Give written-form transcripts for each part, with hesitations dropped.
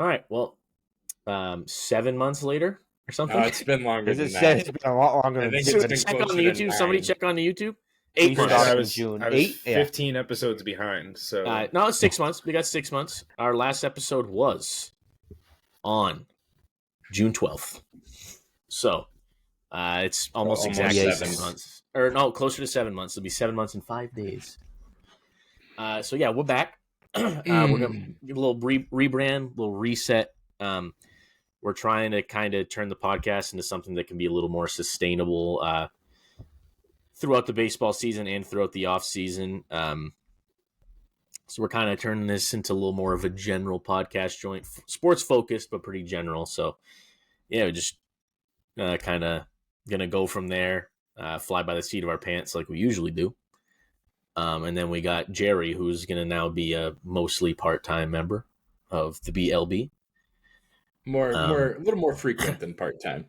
All right. Well, 7 months later or something. No, it's been longer As than it said, that. it's been a lot longer I than think So it's seven. been check on closer the to YouTube. Somebody 9. check on the YouTube. We 8 months. started I in was June. I was 8? Yeah. 15 episodes behind. So No, it's 6 months. We got 6 months. Our last episode was on June 12th. So it's almost exactly 6 months. Or no, closer to 7 months. It'll be 7 months and 5 days. So yeah, we're back. We're gonna get a little rebrand, little reset. We're trying to kind of turn the podcast into something that can be a little more sustainable throughout the baseball season and throughout the off season. So we're kind of turning this into a little more of a general podcast joint, sports focused, but pretty general. So yeah, we're just kind of gonna go from there, fly by the seat of our pants like we usually do. And then we got Jerry, who's going to now be a mostly part-time member of the BLB. A little more frequent than part-time.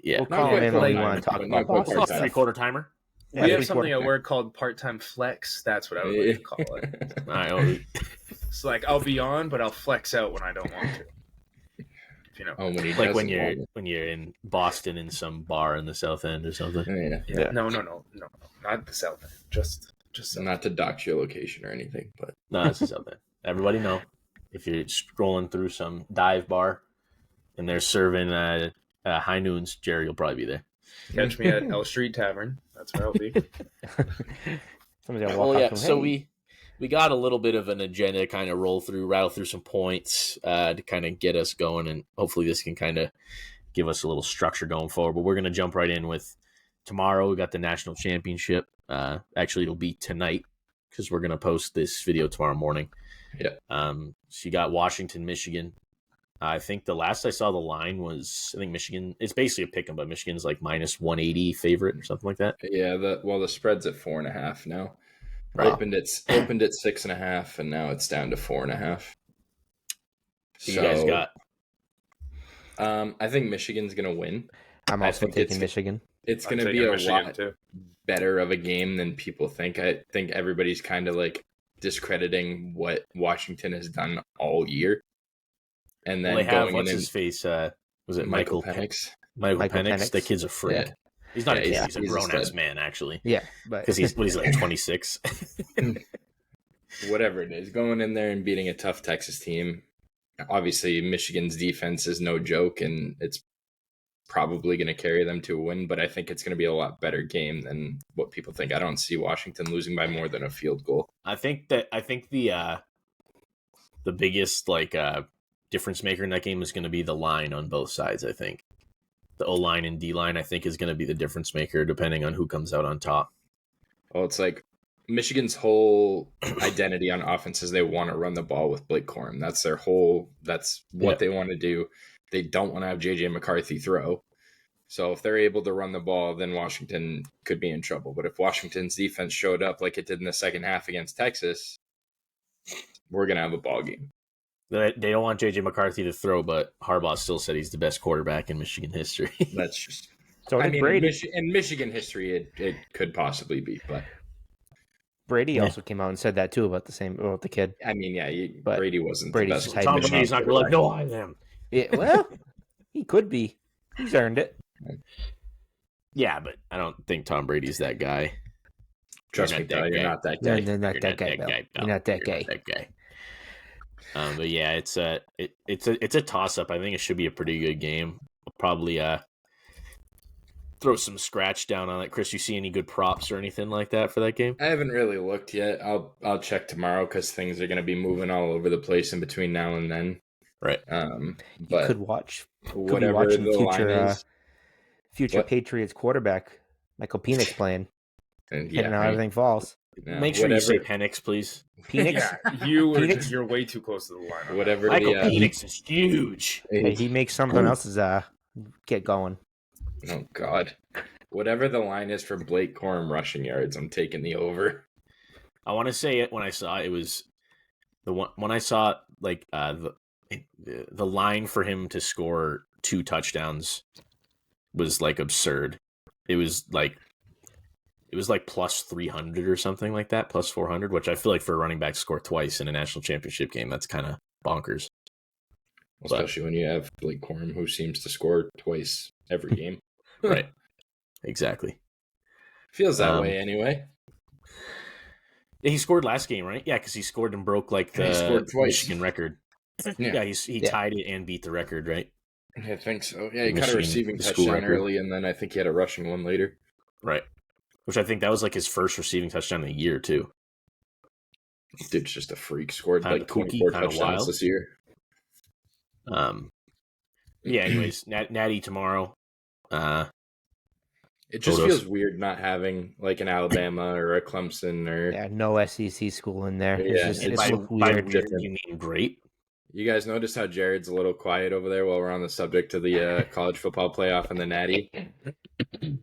Yeah. We'll call him when we want to talk about Boston. Three-quarter timer. we have something at work called part-time flex. That's what I would like to call it. All right, It's like I'll be on, but I'll flex out when I don't want to. You know, like when you're in Boston in some bar in the South End or something. Yeah. No, not the South End. Just not to dox your location or anything, but no, it's the South End. Everybody know if you're scrolling through some dive bar and they're serving high noons, Jerry will probably be there. Catch me at L Street Tavern. That's where I'll be. Somebody's gonna walk up so hey. we got a little bit of an agenda to kind of rattle through some points to kind of get us going, and hopefully this can kind of give us a little structure going forward. But we're going to jump right in with tomorrow. We got the national championship. Actually, it'll be tonight because we're going to post this video tomorrow morning. Yeah. So you got Washington, Michigan. I think the last I saw the line was, I think Michigan, it's basically a pick 'em, but Michigan's like minus 180 favorite or something like that. Yeah, the spread's at 4.5 now. Right. Opened at 6.5, and now it's down to 4.5. So you guys got? I think Michigan's gonna win. I'm also taking Michigan. It's gonna be a lot better of a game than people think. I think everybody's kind of like discrediting what Washington has done all year. And then they have what's his face? Was it Michael Penix? Michael Penix. That kid's a freak. Yeah. He's not a kid. He's a grown ass man, actually. Yeah, but because he's like 26. Whatever it is, going in there and beating a tough Texas team. Obviously, Michigan's defense is no joke, and it's probably going to carry them to a win. But I think it's going to be a lot better game than what people think. I don't see Washington losing by more than a field goal. I think the biggest difference maker in that game is going to be the line on both sides. I think the O-line and D-line, I think, is going to be the difference maker depending on who comes out on top. Well, it's like Michigan's whole identity on offense is they want to run the ball with Blake Corum. That's their whole. That's what they want to do. They don't want to have JJ McCarthy throw. So if they're able to run the ball, then Washington could be in trouble. But if Washington's defense showed up like it did in the second half against Texas, we're gonna have a ball game. They don't want JJ McCarthy to throw, but Harbaugh still said he's the best quarterback in Michigan history. That's just. So I mean, Brady in Michigan history, it could possibly be, but Brady also came out and said that too about the kid. I mean, Brady wasn't Brady's the best. Tom Brady's not like, no, I am. Yeah, well, he could be. He's earned it. Yeah, but I don't think Tom Brady's that guy. Trust me, you're not that guy. You're not that guy. You're not that guy. But yeah, it's a toss up. I think it should be a pretty good game. I'll probably throw some scratch down on it. Chris, you see any good props or anything like that for that game? I haven't really looked yet. I'll check tomorrow because things are going to be moving all over the place in between now and then. Right. But you could watch. Whatever the line is. Future Patriots quarterback Michael Penix playing. And hitting how everything falls. Yeah, Make sure you say Penix, please. Penix? Yeah, you're way too close to the line. Whatever. Michael Penix is huge. Hey, he makes something else's get going. Oh God. Whatever the line is for Blake Corum rushing yards, I'm taking the over. I want to say it when I saw it was the one when I saw the line for him to score 2 touchdowns was like absurd. It was like plus 300 or something like that, plus 400, which I feel like for a running back to score twice in a national championship game, that's kind of bonkers. Especially when you have Blake Corum, who seems to score twice every game. Right. Exactly. Feels that way anyway. He scored last game, right? Yeah, because he scored and broke like the Michigan record. Yeah, he tied it and beat the record, right? I think so. Yeah, he caught a receiving touchdown early, and then I think he had a rushing one later. Right. Which I think that was like his first receiving touchdown of the year, too. Dude's just a freak. Scored Kinda like kooky, 24 kinda touchdowns wild. this year. Yeah, anyways, Natty tomorrow. It just feels weird not having like an Alabama or a Clemson or no SEC school in there. Yeah, It's by weird. weird, you mean great? You guys notice how Jared's a little quiet over there while we're on the subject of the college football playoff and the Natty?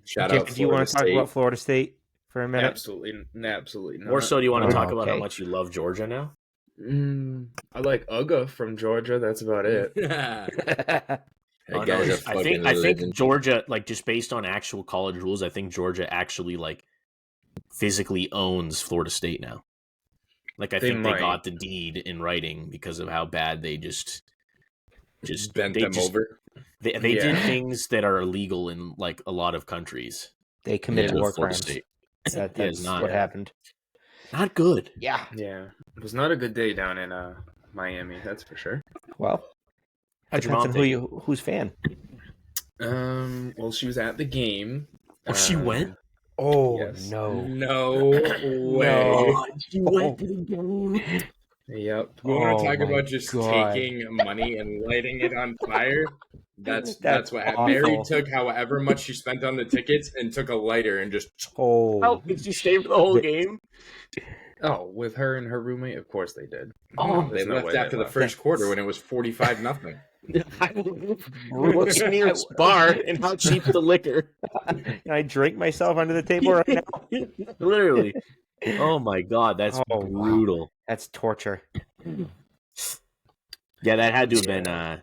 Shout out. Do you want to talk about Florida State for a minute? Absolutely not. More so, do you want to talk about how much you love Georgia now? I like Uga from Georgia. That's about it. I think Georgia, like just based on actual college rules, I think Georgia actually like physically owns Florida State now. Like I think they got the deed in writing because of how bad they just bent them over. They did things that are illegal in like a lot of countries. They committed war crimes. That's what happened. Not good. Yeah. It was not a good day down in Miami. That's for sure. Well, depends on who's fan. Well, she was at the game. Oh, she went. Oh yes. No way! No. She went to the game. Yep. We want to talk about just taking money and lighting it on fire. That's what happened. Mary took however much she spent on the tickets and took a lighter and just. How did she stay for the whole game? Oh, with her and her roommate, of course they did. Oh, they left after the first quarter when it was 45-0. What's the nearest bar and how cheap's the liquor? Can I drink myself under the table right now? Literally. Oh my god, that's brutal. Wow. That's torture. Yeah, that had to have been.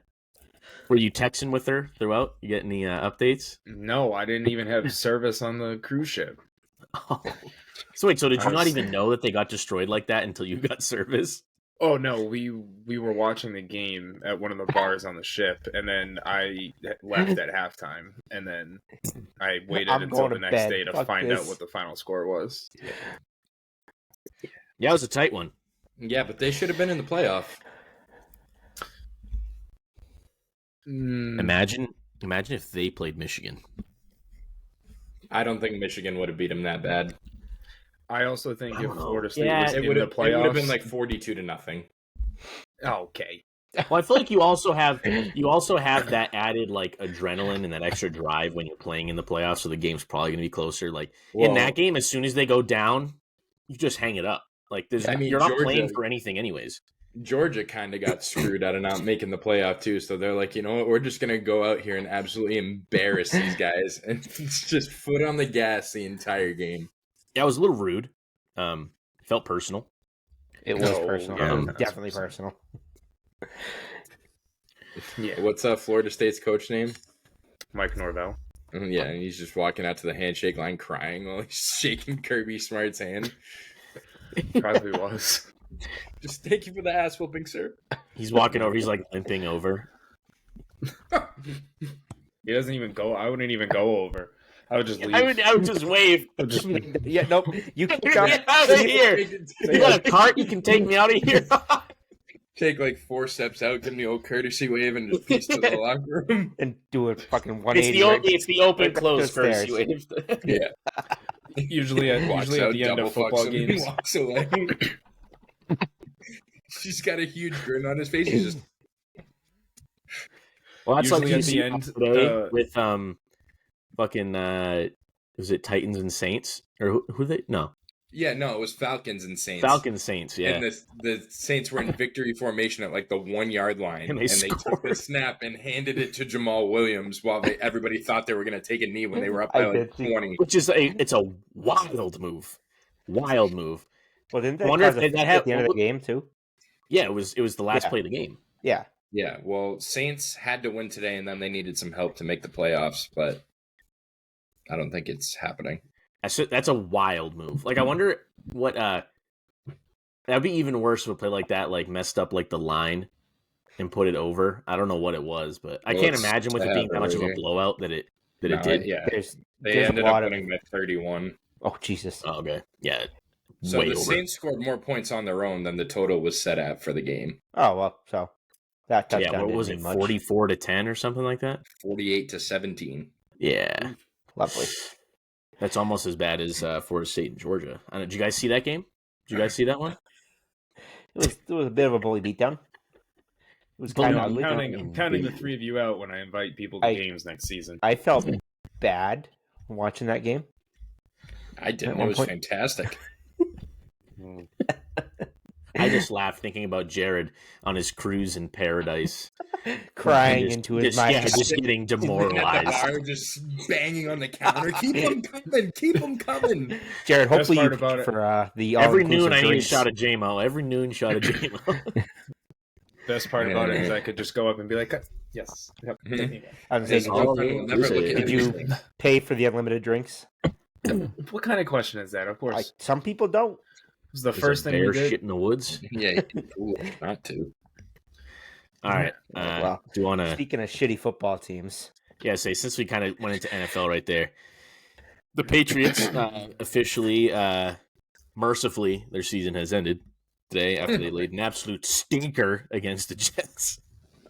Were you texting with her throughout? You get any updates? No, I didn't even have service on the cruise ship. Oh. So wait, did you not even know that they got destroyed like that until you got service? Oh no, we were watching the game at one of the bars on the ship, and then I left at halftime, and then I waited until the next day to find out what the final score was. Yeah, it was a tight one. Yeah, but they should have been in the playoff. Imagine if they played Michigan. I don't think Michigan would have beat them that bad. I also think if Florida State was in the playoffs, it would have been like 42-0. Okay. Well, I feel like you also have that added like adrenaline and that extra drive when you're playing in the playoffs, so the game's probably going to be closer. Like in that game, as soon as they go down, you just hang it up. Like you're not playing for anything, anyways. Georgia kind of got screwed out of not making the playoff too, so they're like, you know what, we're just going to go out here and absolutely embarrass these guys and just foot on the gas the entire game. Yeah, it was a little rude. Felt personal. It was personal. Definitely personal. Yeah. What's Florida State's coach name? Mike Norvell. Yeah, and he's just walking out to the handshake line crying while he's shaking Kirby Smart's hand. Probably was. Just thank you for the ass whooping, sir. He's walking over. He's like limping over. He doesn't even go. I wouldn't even go over. I would just leave. I would just wave. Yeah, nope. You can get out of here. You got a cart? You can take me out of here. Take like 4 steps out, give me the old courtesy wave, and just piece to the locker room and do a fucking 180. It's the open close courtesy wave. Yeah. Usually at the end of football games. Walks away. She's got a huge grin on his face. He's just. Well, that's usually like at the end with fucking was it Titans and Saints or who they no. Yeah, no, it was Falcons and Saints. Saints, yeah. And the Saints were in victory formation at like the 1-yard line, and they took the snap and handed it to Jamal Williams while everybody thought they were going to take a knee when they were up by like 20. Which is it's a wild move. Wild move. Well, didn't that at the end of the game too? Yeah, it was the last play of the game. Yeah. Yeah, well, Saints had to win today, and then they needed some help to make the playoffs, but I don't think it's happening. That's a wild move. Like, I wonder what that'd be even worse if a play like that like messed up like the line. and put it over. I don't know what it was, but I can't imagine with it being that much of a blowout that it did. Yeah, they there's ended up winning by 31. Oh, Jesus. Oh, okay. Yeah. So the Saints scored more points on their own than the total was set at for the game. Oh, well, so that touchdown what was it, 44-10 or something like that? 48-17. Yeah. Lovely. That's almost as bad as Florida State and Georgia. Did you guys see that game? Did you guys see that one? It was a bit of a bully beatdown. It was kind of ugly. I'm counting the three of you out when I invite people to games next season. I felt bad watching that game. I didn't. It was fantastic. I just laughed thinking about Jared on his cruise in paradise. Crying into his mind. Yeah, just getting demoralized. At the bar, just banging on the counter. Keep them coming. Keep them coming. Jared, hopefully you for the every noon I need a shot of J-Mo. Every noon shot of J-Mo. Best part about it is I could just go up and be like, yes. Yep. I'm saying, did you pay for the unlimited drinks? What kind of question is that? Of course. Some people don't. It was the first thing we did. Shit in the woods? Yeah, not to. All right. Well, do you want to... Speaking of shitty football teams. Yeah, since we kind of went into NFL right there, the Patriots officially, mercifully, their season has ended today after they laid an absolute stinker against the Jets.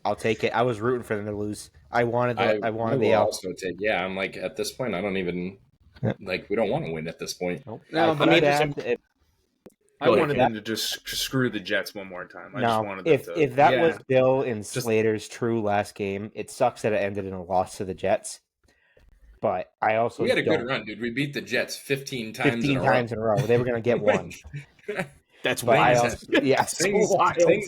I'll take it. I was rooting for them to lose. I wanted the L. Also take, yeah, I'm like, at this point, I don't even... Like, we don't want to win at this point. Nope. No, but I wanted them to just screw the Jets one more time. I just wanted them to. If that was Bill and Slater's true last game, it sucks that it ended in a loss to the Jets. But I also we had a good run, dude. We beat the Jets 15 times in a row. They were going to get one. That's why. Things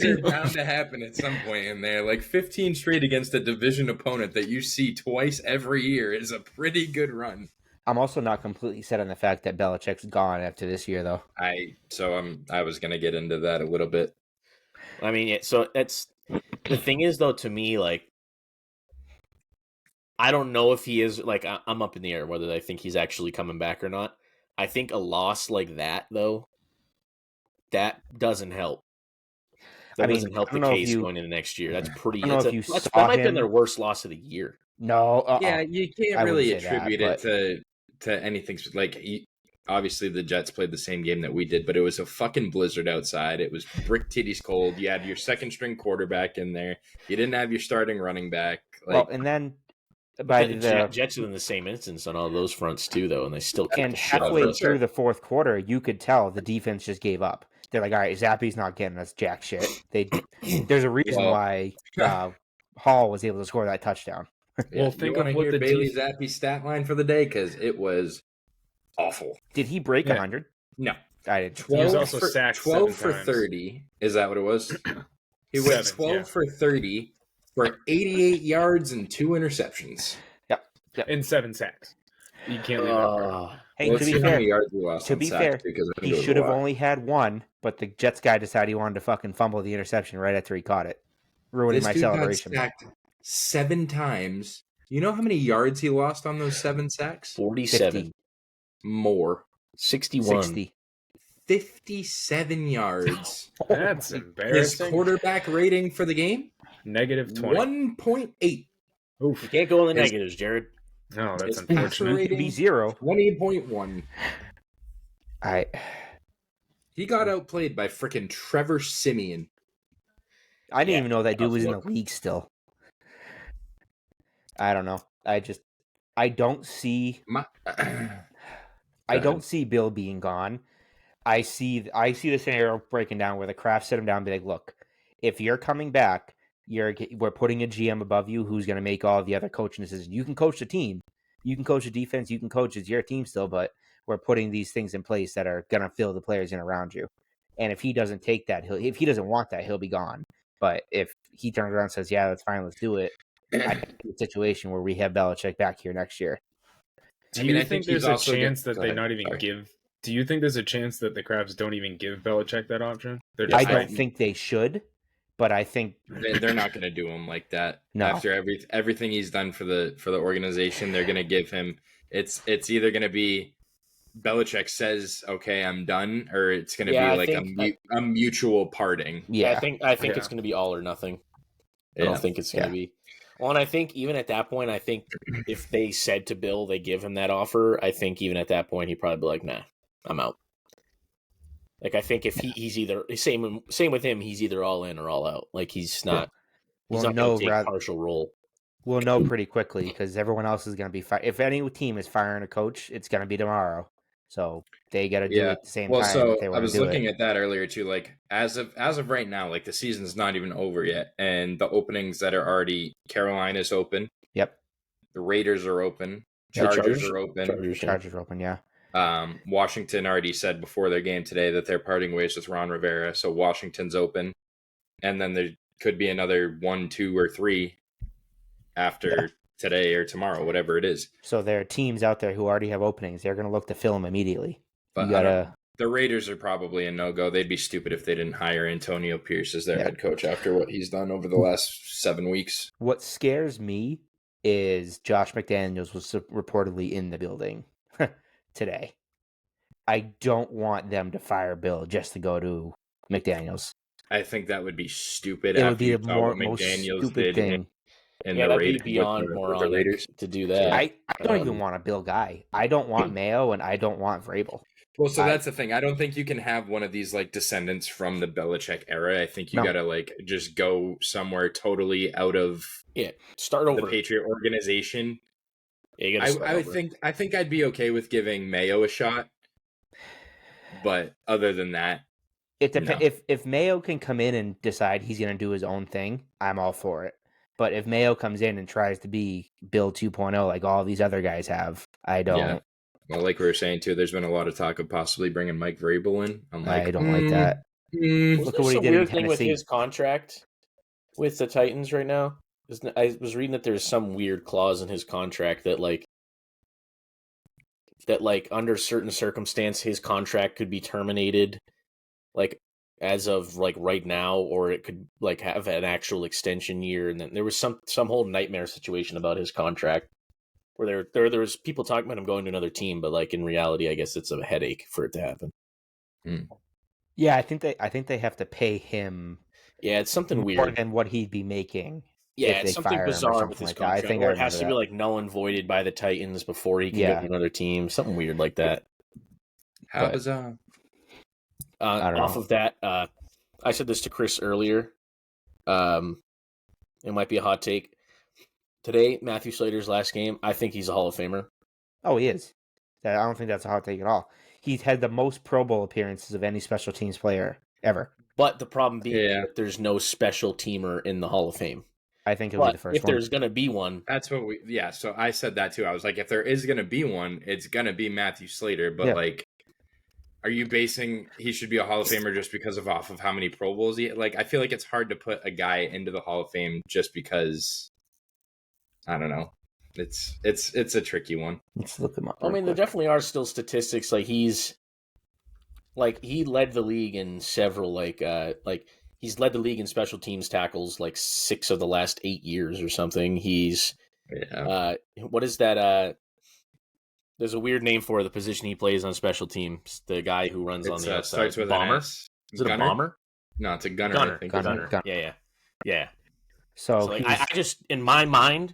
are bound to happen at some point in there. Like 15 straight against a division opponent that you see twice every year is a pretty good run. I'm also not completely set on the fact that Belichick's gone after this year, though. I was going to get into that a little bit. I mean, so that's the thing is, though, to me, like, I don't know if he is, like, I'm up in the air whether I think he's actually coming back or not. I think a loss like that, though, that doesn't help. That doesn't help the case going into next year. That's pretty. That might have been their worst loss of the year. No, yeah, you can't really attribute it to anything. Like, obviously the Jets played the same game that we did, but it was a fucking blizzard outside. It was brick titties cold. You had your second string quarterback in there. You didn't have your starting running back. Well, and then by the Jets are in the same instance on all those fronts too, though, and they still and halfway through the fourth quarter, you could tell the defense just gave up. They're like, all right, Zappi's not getting us jack shit. There's a reason why Hall was able to score that touchdown. Well, think of what the Bailey Zappi stat line for the day, because it was awful. Did he break 100? No, I didn't. 12 he was also sacked 12 for 30. Is that what it was? He went 12 for 30 for 88 yards and 2 interceptions. Yep. And 7 sacks. You can't leave that part. Hey, to be fair, he should have only had 1, but the Jets guy decided he wanted to fucking fumble the interception right after he caught it, ruining my celebration. Got sacked 7 times. You know how many yards he lost on those 7 sacks? 47. 50. More. 61. 60. 57 yards. That's embarrassing. His quarterback rating for the game? Negative 20. 1.8. Oof. You can't go in the negatives, Jared. No, that's unfortunate. It could be 0. 20.1. He got outplayed by freaking Trevor Siemian. I didn't even know that dude was in the league still. I don't know. I don't see Bill being gone. I see the scenario breaking down where the Kraft sit him down and be like, look, if you're coming back, we're putting a GM above you who's going to make all the other coaching decisions. You can coach the team. You can coach the defense. You can coach your team still, but we're putting these things in place that are going to fill the players in around you. And if he doesn't take that, if he doesn't want that, he'll be gone. But if he turns around and says, yeah, that's fine, let's do it, I think it's a situation where we have Belichick back here next year. Do you think there's a chance that they not even give? Do you think there's a chance that the Crabs don't even give Belichick that option? I don't think they should, but I think they're not going to do him like that. No. After everything he's done for the organization, they're going to give him. It's either going to be Belichick says, "Okay, I'm done," or it's going to be like a mutual parting. Yeah, I think it's going to be all or nothing. I don't think it's going to be. Well, and I think even at that point, I think if they said to Bill, they give him that offer, I think even at that point, he'd probably be like, nah, I'm out. Like, I think if he's either, same with him, he's either all in or all out. Like, he's not going to take a partial role. We'll know pretty quickly because everyone else is going to be if any team is firing a coach, it's going to be tomorrow. So they got to do it at the same time. So I was looking at that earlier too. Like as of right now, like the season's not even over yet, and the openings that are already Carolina's open. Yep. The Raiders are open. Chargers are open. Chargers are open. Yeah. Washington already said before their game today that they're parting ways with Ron Rivera, so Washington's open, and then there could be another 1, 2, or 3 after today or tomorrow, whatever it is. So there are teams out there who already have openings. They're going to look to fill them immediately. But the Raiders are probably a no-go. They'd be stupid if they didn't hire Antonio Pierce as their head coach after what he's done over the last 7 weeks. What scares me is Josh McDaniels was reportedly in the building today. I don't want them to fire Bill just to go to McDaniels. I think that would be stupid. It would be the most stupid thing. And that'd be beyond moronic to do that. I don't even want a Bill guy. I don't want Mayo, and I don't want Vrabel. Well, so that's the thing. I don't think you can have one of these like descendants from the Belichick era. I think you gotta like just go somewhere totally out of start over the Patriot organization. Yeah, I think I'd be okay with giving Mayo a shot, but other than that, it depends. If Mayo can come in and decide he's gonna do his own thing, I'm all for it. But if Mayo comes in and tries to be Bill 2.0 like all these other guys have, I don't. Yeah. Well, like we were saying too, there's been a lot of talk of possibly bringing Mike Vrabel in. I don't like that. Look at what he did in Tennessee. With his contract with the Titans right now. I was reading that there's some weird clause in his contract that under certain circumstance his contract could be terminated, like as of like right now, or it could like have an actual extension year. And then there was some whole nightmare situation about his contract where there was people talking about him going to another team, but like in reality, I guess it's a headache for it to happen. Yeah, I think they have to pay him. Yeah, it's something more weird than what he'd be making. Yeah, it's something bizarre with his contract. I think it has to be like null and voided by the Titans before he can go to another team. Something weird like that. How bizarre. Off of that, I said this to Chris earlier. It might be a hot take. Today, Matthew Slater's last game, I think he's a Hall of Famer. Oh, he is. I don't think that's a hot take at all. He's had the most Pro Bowl appearances of any special teams player ever. But the problem being that there's no special teamer in the Hall of Fame. I think it'll be the first one. If there's going to be one. That's what so I said that too. I was like, if there is going to be one, it's going to be Matthew Slater. But like, are you basing he should be a Hall of Famer just because off of how many Pro Bowls he like? I feel like it's hard to put a guy into the Hall of Fame just because. I don't know. It's a tricky one. Let's look him up. I mean, there definitely are still statistics. Like he led the league in several he's led the league in special teams tackles like 6 of the last 8 years or something. He's what is that? There's a weird name for the position he plays on special teams. The guy who runs on the outside. Starts with bomber. Is it a bomber? No, it's a gunner. Gunner. I think. Gunner. Yeah. So I just in my mind.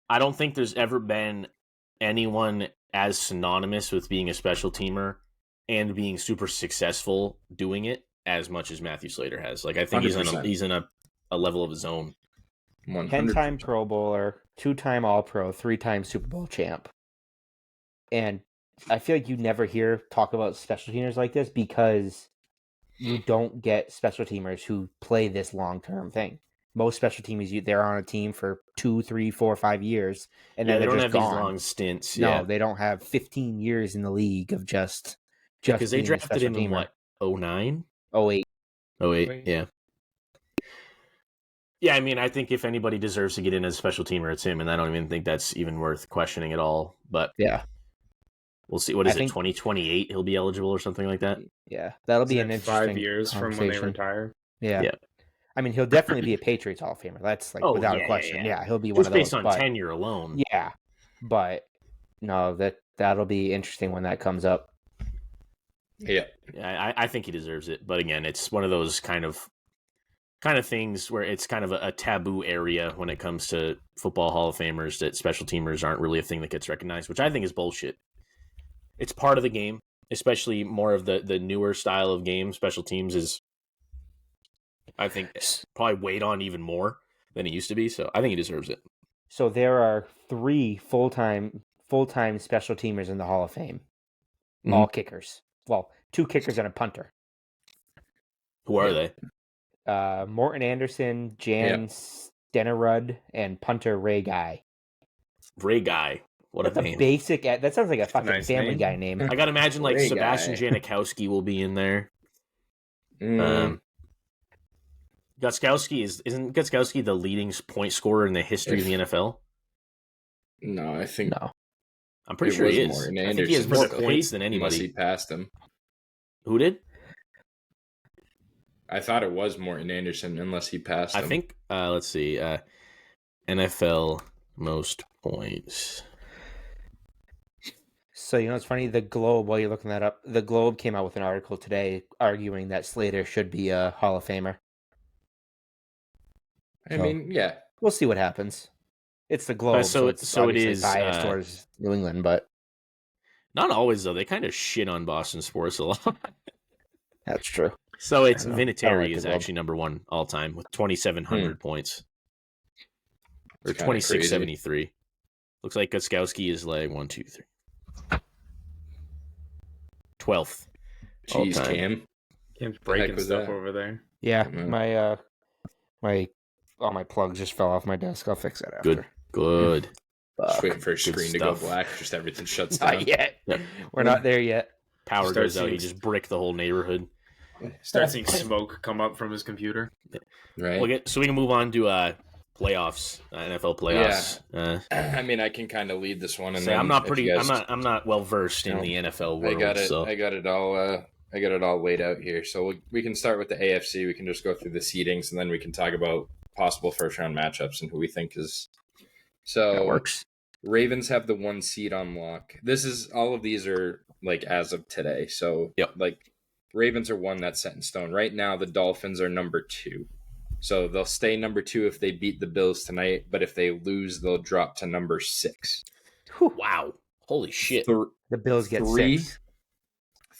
I don't think there's ever been anyone as synonymous with being a special teamer and being super successful doing it as much as Matthew Slater has. Like I think 100%. he's in a level of his own. 10-time Pro Bowler, 2-time All-Pro, 3-time Super Bowl champ. And I feel like you never hear talk about special teamers like this because you don't get special teamers who play this long-term thing. Most special teams, they're on a team for 2, 3, 4, 5 years, and then they don't just have gone. These long stints. No, they don't have 15 years in the league of just because they drafted him in what 09? 08. 08, yeah. Yeah, I mean, I think if anybody deserves to get in as a special teamer, it's him, and I don't even think that's even worth questioning at all. But yeah, we'll see. What is it? 2028? He'll be eligible or something like that. Yeah, that'll be an interesting 5 years from when they retire. Yeah. I mean, he'll definitely be a Patriots Hall of Famer. That's without a question. Yeah, he'll be one of those. Just based on tenure alone. Yeah, but no, that'll be interesting when that comes up. Yeah, I think he deserves it. But again, it's one of those kind of kind of things where it's kind of a taboo area when it comes to football Hall of Famers, that special teamers aren't really a thing that gets recognized, which I think is bullshit. It's part of the game, especially more of the newer style of game. Special teams is, I think, probably weighed on even more than it used to be, so I think he deserves it. So there are 3 full-time special teamers in the Hall of Fame. Mm-hmm. All kickers. Well, 2 kickers and a punter. Who are they? Morton Anderson, Jan Stenerud, and punter Ray Guy. Ray Guy. What That's a name. That sounds like a fucking nice Family Guy name. I gotta imagine like Ray Sebastian Janikowski will be in there. Gutskowski isn't Gutskowski the leading point scorer in the history of the NFL? No, I think no. I'm pretty sure he is. I think he has more points than anybody. Unless he passed him. Who did? I thought it was Morton Anderson, unless he passed him. I think, let's see, NFL most points. So, it's funny, the Globe, while you're looking that up, the Globe came out with an article today arguing that Slater should be a Hall of Famer. I mean, yeah. We'll see what happens. It's the Globe, so it is biased towards New England, but... Not always, though. They kind of shit on Boston sports a lot. That's true. So it's Vinatieri is actually number 1 all time with 2,700 points. Or 2,673. Looks like Gutskowski is like 1, 2, 3. 12th. Jeez, Cam. Cam's breaking stuff over there. Yeah, all my plugs just fell off my desk. I'll fix that after. Good. Just waiting for a screen to go black. Just everything shuts down. Not yet. Yep. We're not there yet. Power goes out. He just bricked the whole neighborhood. Start seeing smoke come up from his computer. Right. So we can move on to playoffs, NFL playoffs. Yeah. I mean, I can kind of lead this one, and I'm not well versed in the NFL world. I got it all laid out here. So we can start with the AFC. We can just go through the seedings, and then we can talk about possible first round matchups and who we think is. So that works. Ravens have the 1 seed on lock. All of these are like as of today. So like. Ravens are 1 that's set in stone. Right now, the Dolphins are number 2. So they'll stay number 2 if they beat the Bills tonight, but if they lose, they'll drop to number 6. Wow. Holy shit. The Bills get 6.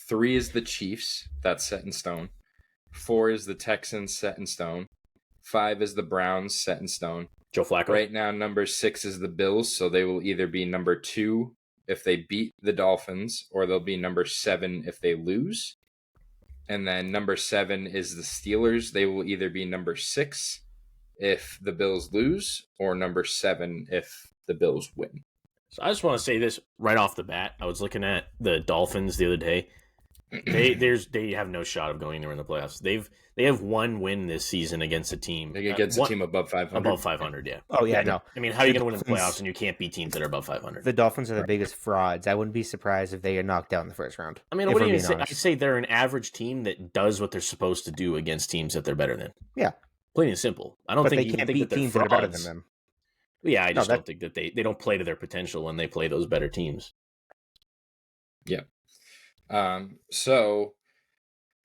3 is the Chiefs. That's set in stone. 4 is the Texans, set in stone. 5 is the Browns, set in stone. Joe Flacco. Right now, number 6 is the Bills, so they will either be number 2 if they beat the Dolphins, or they'll be number 7 if they lose. And then number 7 is the Steelers. They will either be number 6 if the Bills lose, or number 7 if the Bills win. So I just want to say this right off the bat. I was looking at the Dolphins the other day. They have no shot of going anywhere in the playoffs. They have 1 win this season against a team. Against a team above 500. Above 500, yeah. Oh yeah, no. I mean, how are you going to win in the playoffs and you can't beat teams that are above 500? The Dolphins are the biggest frauds. I wouldn't be surprised if they are knocked out in the first round. I mean, what do you say? I say they're an average team that does what they're supposed to do against teams that they're better than. Yeah, plain and simple. I don't think they can't beat teams that are better than them. Yeah, I just don't think that they don't play to their potential when they play those better teams. Yeah. So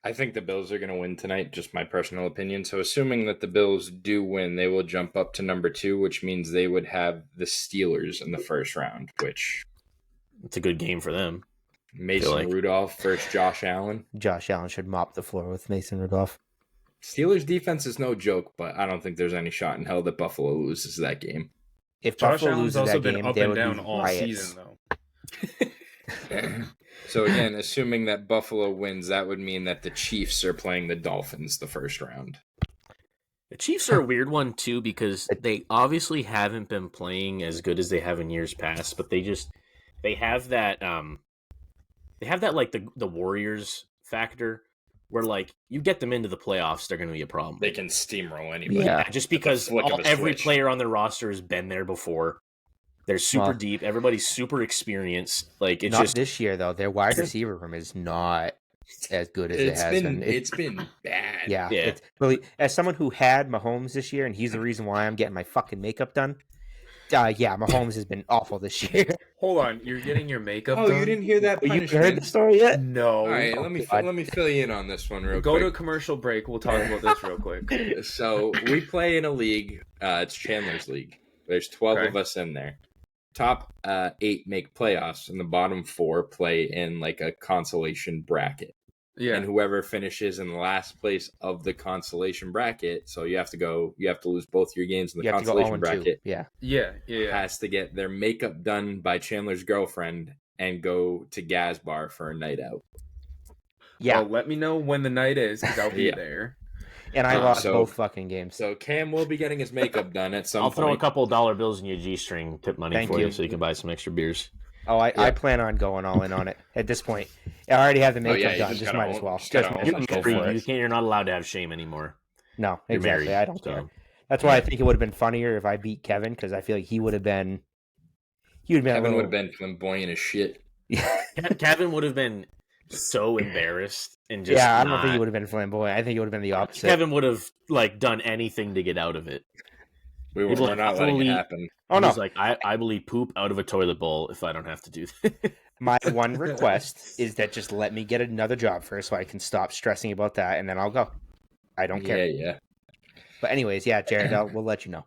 I think the Bills are going to win tonight, just my personal opinion. So assuming that the Bills do win, they will jump up to number 2, which means they would have the Steelers in the first round, which... It's a good game for them. Mason Rudolph versus Josh Allen. Josh Allen should mop the floor with Mason Rudolph. Steelers defense is no joke, but I don't think there's any shot in hell that Buffalo loses that game. If Josh Buffalo loses also that been game, up they and would down be all riots. season, though. So again, assuming that Buffalo wins, that would mean that the Chiefs are playing the Dolphins the first round. The Chiefs are a weird one too because they obviously haven't been playing as good as they have in years past, but they have that like the Warriors factor where like you get them into the playoffs, they're going to be a problem. They can steamroll anybody. Yeah, just because every player on their roster has been there before. They're super deep. Everybody's super experienced. Like it's not just this year though. Their wide receiver room is not as good as it has been. It's been bad. Yeah. It's really, as someone who had Mahomes this year, and he's the reason why I'm getting my fucking makeup done. Yeah, Mahomes has been awful this year. Hold on, you're getting your makeup Oh, done? you didn't hear that punishment? You heard the story yet? No. All right, let me fill you in on this one real Go quick. to a commercial break. We'll talk about this real quick. So we play in a league. It's Chandler's League. There's 12 of us in there. Top 8 make playoffs, and the bottom 4 play in like a consolation bracket. Yeah. And whoever finishes in the last place of the consolation bracket, so you have to lose both your games in the consolation bracket. Yeah. Has to get their makeup done by Chandler's girlfriend and go to Gaz Bar for a night out. Yeah. Well, let me know when the night is, because I'll be there. And I lost both fucking games. So Cam will be getting his makeup done at some point. I'll throw a couple $1 bills in your G-string tip money for you so you can buy some extra beers. Oh, I plan on going all in on it at this point. I already have the makeup done. Just might as well. You're not allowed to have shame anymore. No, exactly. I don't care. That's why I think it would have been funnier if I beat Kevin, because I feel like he would have been. Kevin would have been flamboyant as shit. Kevin would have been so embarrassed and just. Yeah, I don't think he would have been flamboyant. I think it would have been the opposite. Kevin would have done anything to get out of it. We're not letting it happen. Oh no! He's like, I believe poop out of a toilet bowl if I don't have to do that. My one request is that just let me get another job first, so I can stop stressing about that, and then I'll go. I don't care. Yeah. But anyways, Jared, we'll let you know.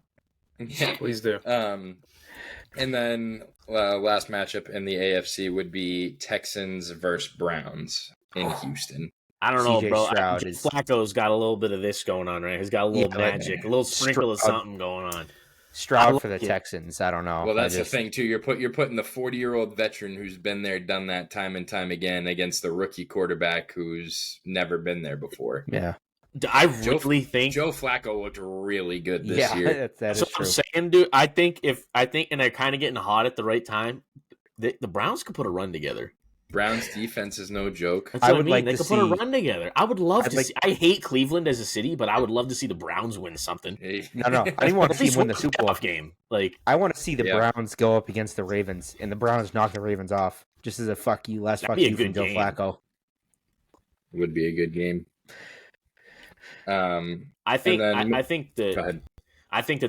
Yeah, please do. And then last matchup in the AFC would be Texans versus Browns in Houston. I don't know, bro. Flacco's got a little bit of this going on, right? He's got a little magic, a little sprinkle of something going on. Stroud for the Texans. I don't know. Well, that's the thing too. You're putting the 40-year-old veteran who's been there, done that time and time again against the rookie quarterback who's never been there before. Yeah, I really think Joe Flacco looked really good this year. That is true. I'm saying, dude, I think, and they're kind of getting hot at the right time. The Browns could put a run together. Browns defense is no joke. That's what I mean. They could put a run together. I would love to see. I hate Cleveland as a city, but I would love to see the Browns win something. No. I didn't want to see them win the Super Bowl game. I want to see the Browns go up against the Ravens, and the Browns knock the Ravens off, just as a fuck you from Joe Flacco. Would be a good game. I think that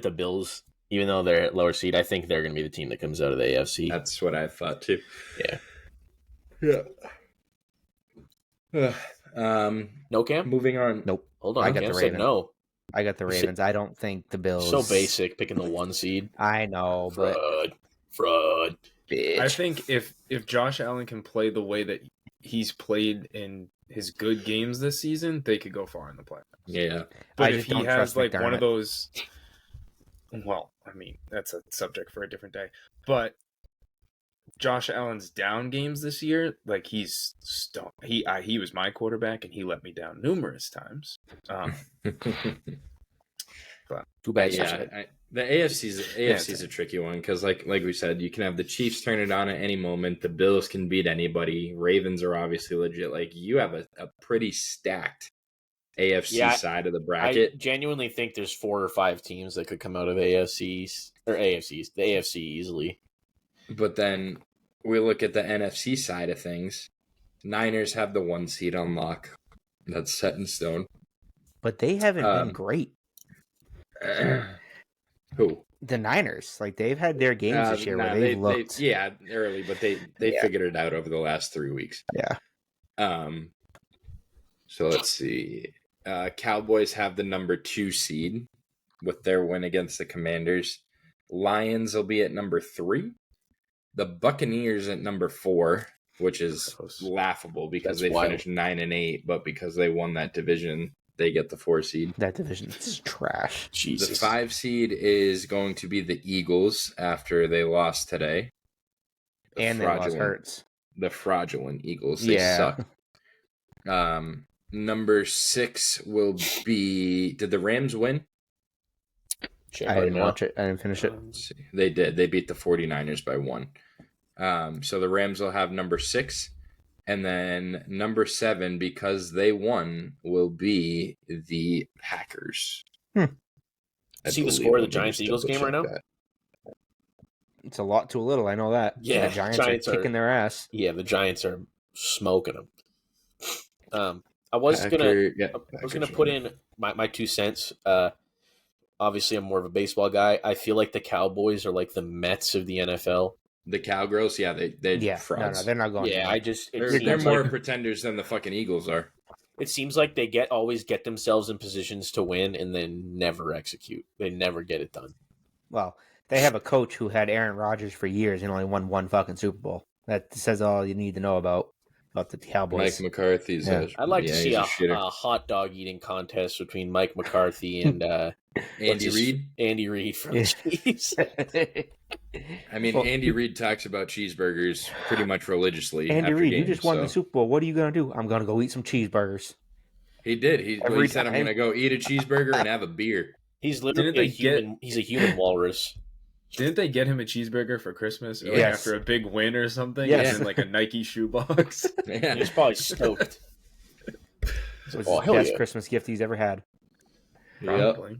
the Bills, even though they're at lower seed, I think they're going to be the team that comes out of the AFC. That's what I thought too. Yeah. No, Cam? Moving on. Nope. Hold on. I got the Ravens. No. I got the Ravens. I don't think the Bills. So basic, picking the 1 seed. I know, but fraud. Bitch. I think if Josh Allen can play the way that he's played in his good games this season, they could go far in the playoffs. Yeah. But if he has one of those, well, I mean, that's a subject for a different day. But Josh Allen's down games this year, he was my quarterback and he let me down numerous times. But too bad. The AFC's a tricky one because, like we said, you can have the Chiefs turn it on at any moment. The Bills can beat anybody. Ravens are obviously legit. You have a pretty stacked AFC side of the bracket. I genuinely think there's 4 or 5 teams that could come out of the AFC easily. But then we look at the NFC side of things. Niners have the 1 seed on lock. That's set in stone. But they haven't been great. Who? The Niners. They've had their games this year where they've looked. Early, but they figured it out over the last 3 weeks. Yeah. So let's see. Cowboys have the number 2 seed with their win against the Commanders. Lions will be at number 3. The Buccaneers at number 4, which is laughable because they finished 9-8, but because they won that division, they get the 4 seed. That division is trash. Jesus. The 5 seed is going to be the Eagles after they lost today. They lost Hurts. The fraudulent Eagles. They suck. Number 6 will be... Did the Rams win? I didn't watch it. I didn't finish it. They did. They beat the 49ers by 1. So the Rams will have number 6. And then number 7, because they won, will be the Packers. See the score of the Giants-Eagles game right now? It's a lot to a little. I know that. Yeah, the Giants are kicking their ass. Yeah, the Giants are smoking them. I was gonna put in my 2 cents. obviously I'm more of a baseball guy. I feel like the Cowboys are like the Mets of the NFL. The Cowgirls, they're frauds. No, they're not going. Yeah, they're more pretenders than the fucking Eagles are. It seems like they always get themselves in positions to win and then never execute. They never get it done. Well, they have a coach who had Aaron Rodgers for years and only won one fucking Super Bowl. That says all you need to know about the Cowboys. Mike McCarthy's. I'd like to see a hot dog eating contest between Mike McCarthy and Andy Reid. Andy Reid from Chiefs. I mean, Andy Reid talks about cheeseburgers pretty much religiously. Andy Reid, you just won the Super Bowl. What are you going to do? I'm going to go eat some cheeseburgers. He did. He said, I'm going to go eat a cheeseburger and have a beer. He's literally he's a human walrus. Didn't they get him a cheeseburger for Christmas after a big win or something? Yes. And like a Nike shoebox. Yeah. He's probably stoked. It was the best Christmas gift he's ever had. Probably.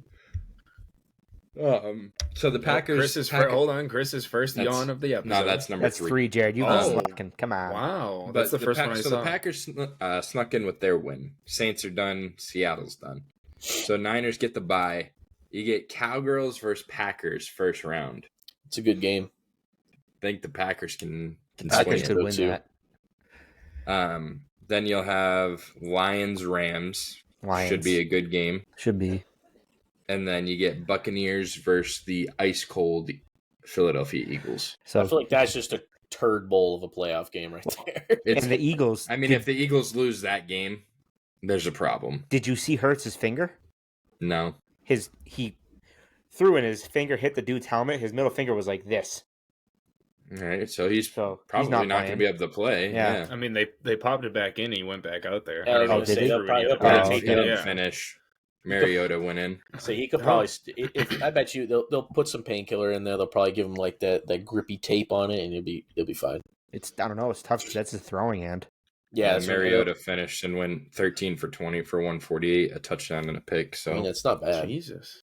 So the Packers. Hold on. Chris is first yawn of the episode. No, that's number 3. That's 3, Jared. You've been slacking. Come on. Wow. That's the first one I saw. So the Packers snuck in with their win. Saints are done. Seattle's done. So Niners get the bye. You get Cowgirls versus Packers first round. It's a good game. I think the Packers can Packers could win that. Then you'll have Lions-Rams. Should be a good game. Should be. And then you get Buccaneers versus the ice-cold Philadelphia Eagles. So I feel like that's just a turd bowl of a playoff game right there. And the Eagles... I mean, if the Eagles lose that game, there's a problem. Did you see Hurts' finger? No. He threw and his finger hit the dude's helmet. His middle finger was like this. All right, so he's probably not going to be able to play. Yeah. I mean, they popped it back in. He went back out there. Did he? He didn't finish. Mariota went in. So he could probably. I bet you they'll put some painkiller in there. They'll probably give him like that grippy tape on it, and he'll be fine. I don't know. It's tough. That's his throwing hand. Yeah, Mariota finished and went 13 for 20 for 148, a touchdown and a pick. So I mean, it's not bad. Jesus.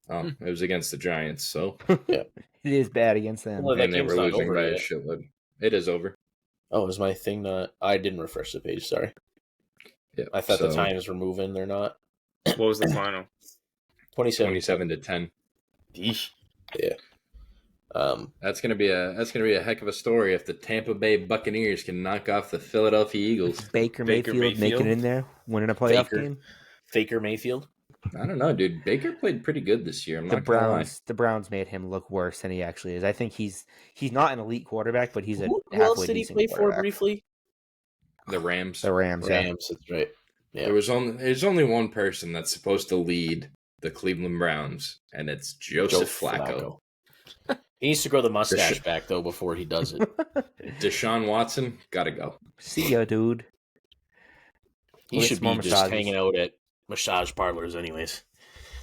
Oh, it was against the Giants, so yeah, it is bad against them. Well, and they were losing by a shitload. It is over. Oh, is my thing not? I didn't refresh the page. Sorry. Yeah, I thought the times were moving. They're not. What was the final? 27 to 10. Yeah. That's gonna be a heck of a story if the Tampa Bay Buccaneers can knock off the Philadelphia Eagles. Baker Mayfield making it in there, winning a playoff game. Faker Mayfield. I don't know, dude. Baker played pretty good this year. The Browns made him look worse than he actually is. I think he's not an elite quarterback, but he's a who halfway else did he play for briefly? The Rams. The Rams. That's right. Yeah. There's only one person that's supposed to lead the Cleveland Browns, and it's Joseph Flacco. He needs to grow the mustache back though before he does it. Deshaun Watson, gotta go. See ya, dude. He should be just hanging out at massage parlors, anyways.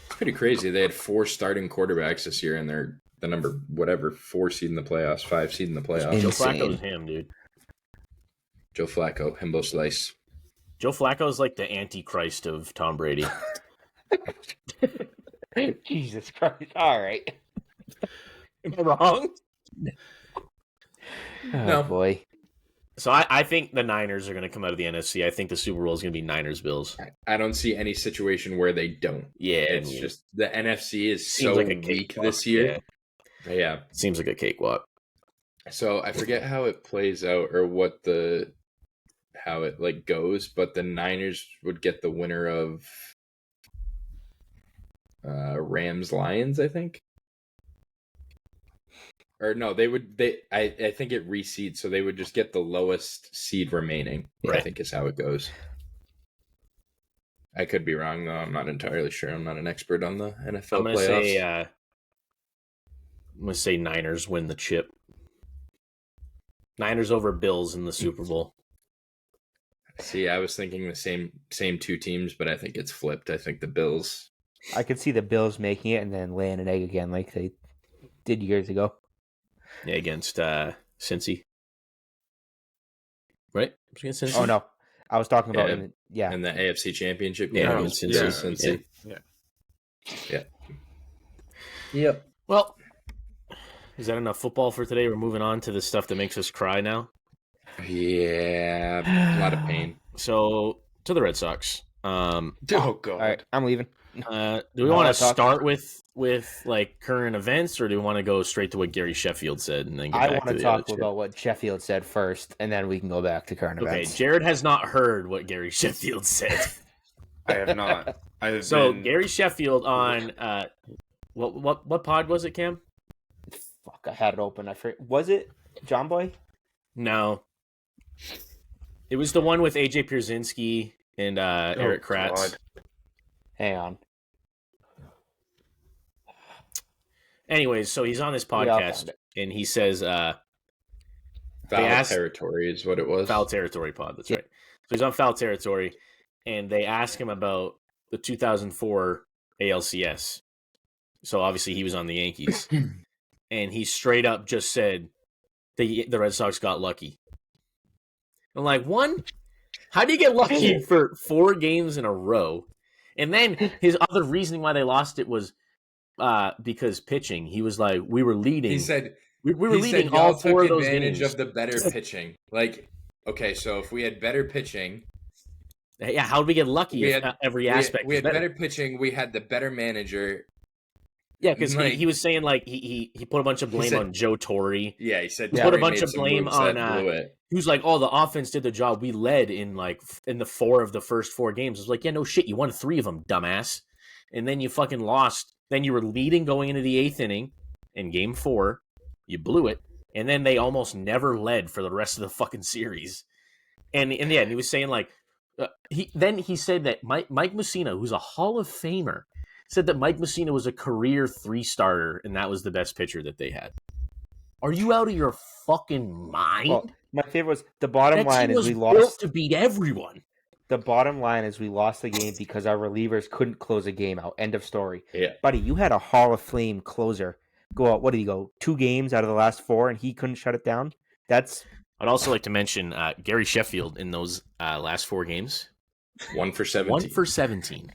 It's pretty crazy. They had 4 starting quarterbacks this year, and they're the number 4 seed in the playoffs, 5 seed in the playoffs. Joe Flacco's him, dude. Joe Flacco, Himbo Slice. Joe Flacco's like the Antichrist of Tom Brady. Jesus Christ! All right. Am I wrong? No, boy. So I think the Niners are going to come out of the NFC. I think the Super Bowl is going to be Niners-Bills. I don't see any situation where they don't. Yeah. It's just the NFC is so like weak this year. Yeah. Seems like a cakewalk. So I forget how it plays out or how it like goes, but the Niners would get the winner of Rams-Lions, I think. Or no, I think it reseeds, so they would just get the lowest seed remaining, right. I think is how it goes. I could be wrong, though. I'm not entirely sure. I'm not an expert on the NFL playoffs. I'm going to say Niners win the chip. Niners over Bills in the Super Bowl. See, I was thinking the same 2 teams, but I think it's flipped. I think the Bills. I could see the Bills making it and then laying an egg again like they did years ago. Yeah, against Cincy. Right? Against Cincy? Oh, no. I was talking about in the AFC Championship game against Cincy. Yeah. Yep. Well, is that enough football for today? We're moving on to the stuff that makes us cry now. Yeah, a lot of pain. So, to the Red Sox. Oh, God. All right, I'm leaving. Do we want to start with like current events, or do we want to go straight to what Gary Sheffield said and then get back to the other shit? I want to talk about what Sheffield said first, and then we can go back to current events. Okay, Jared has not heard what Gary Sheffield said. I have not. Gary Sheffield on what pod was it, Cam? Fuck, I had it open. I forget. Was it John Boy? No. It was the one with AJ Pierzynski and Eric Kratz. God. Hang on. Anyways, so he's on this podcast and he says Foul Territory is what it was. Foul Territory pod, that's right. So he's on Foul Territory and they ask him about the 2004 ALCS. So obviously he was on the Yankees. And he straight up just said the Red Sox got lucky. I'm like, how do you get lucky for 4 games in a row? And then his other reasoning why they lost it was because pitching. He was like, we were leading. He said we were leading all 4 of those advantage games. Of the better pitching. Like, okay, so if we had better pitching, yeah, how did we get lucky? Every aspect. We had better pitching. We had the better manager. Yeah, because he was saying like he put a bunch of blame on Joe Torre. Yeah, he said put a bunch of blame on. He was like, "Oh, the offense did the job. We led in the 4 of the first 4 games." I was like, "Yeah, no shit. You won 3 of them, dumbass." And then you fucking lost. Then you were leading going into the 8th inning in Game 4. You blew it, and then they almost never led for the rest of the fucking series. And in the end, he was saying like, he said that Mike Mussina, who's a Hall of Famer, said that Mike Mussina was a career 3-starter, and that was the best pitcher that they had. Are you out of your fucking mind? Well, my favorite was the bottom line is we lost to beat everyone. The bottom line is we lost the game because our relievers couldn't close a game out. End of story. Yeah, buddy, you had a Hall of Fame closer go out. What did he go? 2 games out of the last 4, and he couldn't shut it down. I'd also like to mention Gary Sheffield in those last 4 games. 1 for 17. 1 for 17.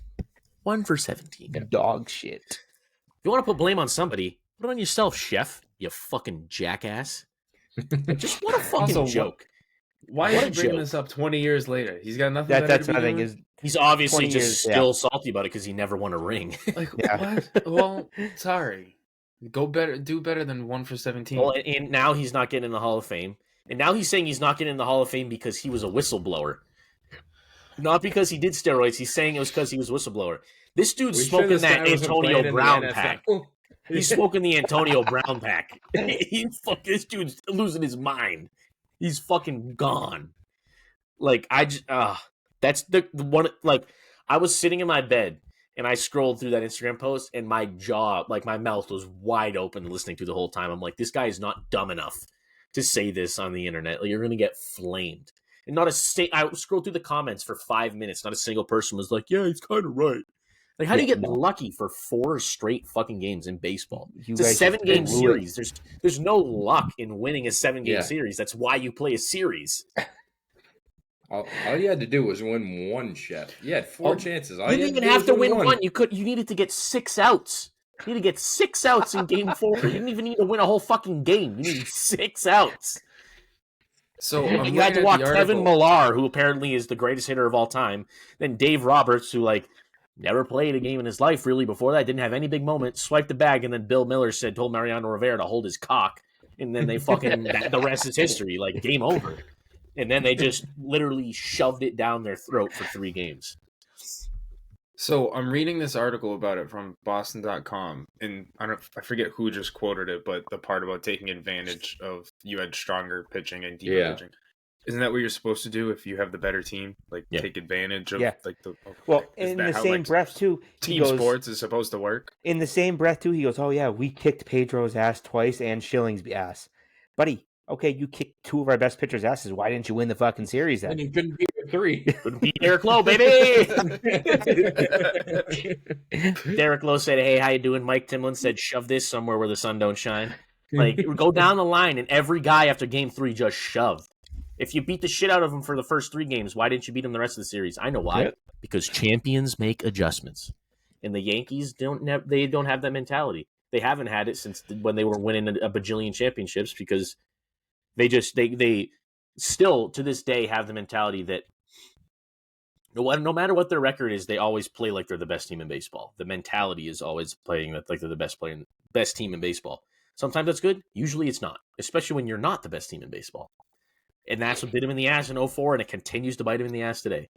1 for 17. Dog shit. If you want to put blame on somebody, put it on yourself, Chef. You fucking jackass. Just what a fucking also, joke. Why are you bringing this up 20 years later? He's got nothing. That's what I think is. He's obviously just still salty about it because he never won a ring. Like what? Well, sorry. Do better than 1 for 17. Well, and now he's not getting in the Hall of Fame. And now he's saying he's not getting in the Hall of Fame because he was a whistleblower. Not because he did steroids. He's saying it was because he was a whistleblower. This dude's smoking that Antonio Brown pack. He's smoking the Antonio Brown pack. This dude's losing his mind. He's fucking gone. Like, that's the one, like, I was sitting in my bed and I scrolled through that Instagram post and my jaw, like my mouth was wide open listening to the whole time. I'm like, this guy is not dumb enough to say this on the internet. Like, you're going to get flamed. And I scrolled through the comments for 5 minutes. Not a single person was like, yeah, he's kind of right. Like, how do you get lucky for 4 straight fucking games in baseball? It's a 7-game series. There's no luck in winning a 7-game series. That's why you play a series. All you had to do was win 1, Chef. You had 4 chances. You didn't even have to win 1. You needed to get 6 outs. You need to get 6 outs in Game 4. You didn't even need to win a whole fucking game. You needed 6 outs. So you had to walk Kevin Millar, who apparently is the greatest hitter of all time, then Dave Roberts, who never played a game in his life really before that, didn't have any big moments, swiped the bag, and then Bill Miller told Mariano Rivera to hold his cock, and then they fucking the rest is history, like game over. And then they just literally shoved it down their throat for 3 games. So I'm reading this article about it from Boston.com, and I forget who just quoted it, but the part about taking advantage of you had stronger pitching and deeper pitching. Isn't that what you're supposed to do if you have the better team? Take advantage of Well, in the same breath too, team sports is supposed to work. In the same breath too, he goes, "Oh yeah, we kicked Pedro's ass twice and Schilling's ass, buddy." Okay, you kicked 2 of our best pitchers' asses. Why didn't you win the fucking series then? And you couldn't beat 3. Couldn't beat Derek Lowe, baby. Derek Lowe said, "Hey, how you doing?" Mike Timlin said, "Shove this somewhere where the sun don't shine." Go down the line, and every guy after Game 3 just shoved. If you beat the shit out of him for the first 3 games, why didn't you beat him the rest of the series? I know why. Yep. Because champions make adjustments, and the Yankees don't have that mentality. They haven't had it since when they were winning a bajillion championships because. They still to this day have the mentality that no matter what their record is, they always play like they're the best team in baseball. The mentality is always playing like they're the best team in baseball. Sometimes that's good. Usually it's not, especially when you're not the best team in baseball. And that's what bit him in the ass in 2004, and it continues to bite him in the ass today.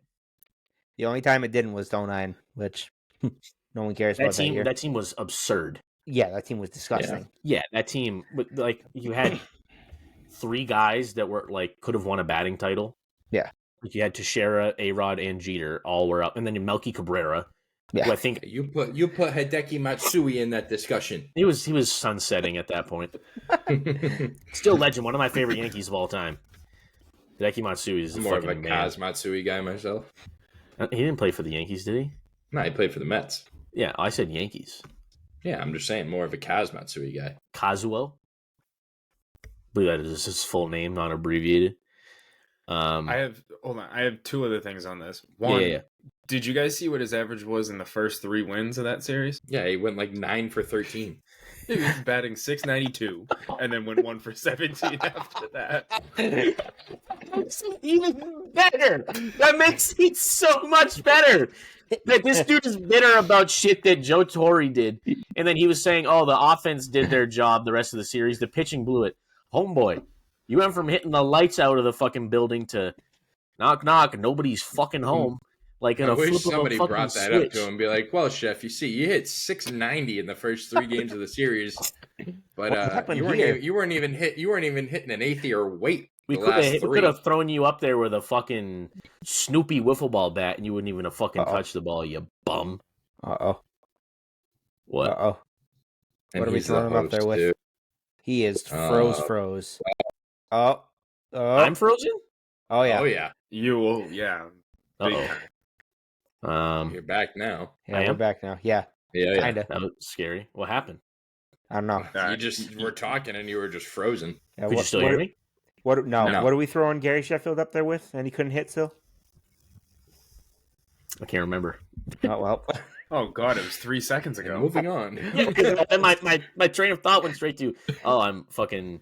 The only time it didn't was 2009, which no one cares about that year. That team was absurd. Yeah, that team was disgusting. Yeah, that team, like, you had 3 guys that were like could have won a batting title. Yeah. Like you had Teixeira, A-Rod, and Jeter all were up, and then Melky Cabrera. Yeah. Who I think you put Hideki Matsui in that discussion. He was sunsetting at that point. Still legend, one of my favorite Yankees of all time. Hideki Matsui is more of a man. Kaz Matsui guy myself. He didn't play for the Yankees, did he? No, he played for the Mets. Yeah, I said Yankees. Yeah, I'm just saying more of a Kaz Matsui guy. Kazuo? I believe that is his full name, not abbreviated. I have 2 other things on this. One, did you guys see what his average was in the first 3 wins of that series? Yeah, he went like 9 for 13. He was batting .692 and then went 1 for 17 after that. It's even better. That makes it so much better. That this dude is bitter about shit that Joe Torre did, and then he was saying, "Oh, the offense did their job the rest of the series. The pitching blew it." Homeboy, you went from hitting the lights out of the fucking building to knock knock, nobody's fucking home. Like in I a wish flip somebody of a brought that switch. up to him and be like, "Well, Chef, you see, you hit .690 in the first 3 games of the series, but you weren't even hitting an 8th-year weight. We could have thrown you up there with a fucking Snoopy wiffle ball bat, and you wouldn't even have fucking touched the ball, you bum." Uh-oh. What? Uh-oh. What are we throwing him up there with? Too. He is froze. Oh. I'm frozen? Oh, yeah. Oh, yeah. You will, yeah. You're back now. Yeah, we're back now. Yeah. Yeah. Kinda. That was scary. What happened? I don't know. You just were talking and you were just frozen. Could you still hear me? No. What are we throwing Gary Sheffield up there with? And he couldn't hit still? I can't remember. Oh, well. Oh, God, it was 3 seconds ago. Moving on. And my train of thought went straight to, I'm fucking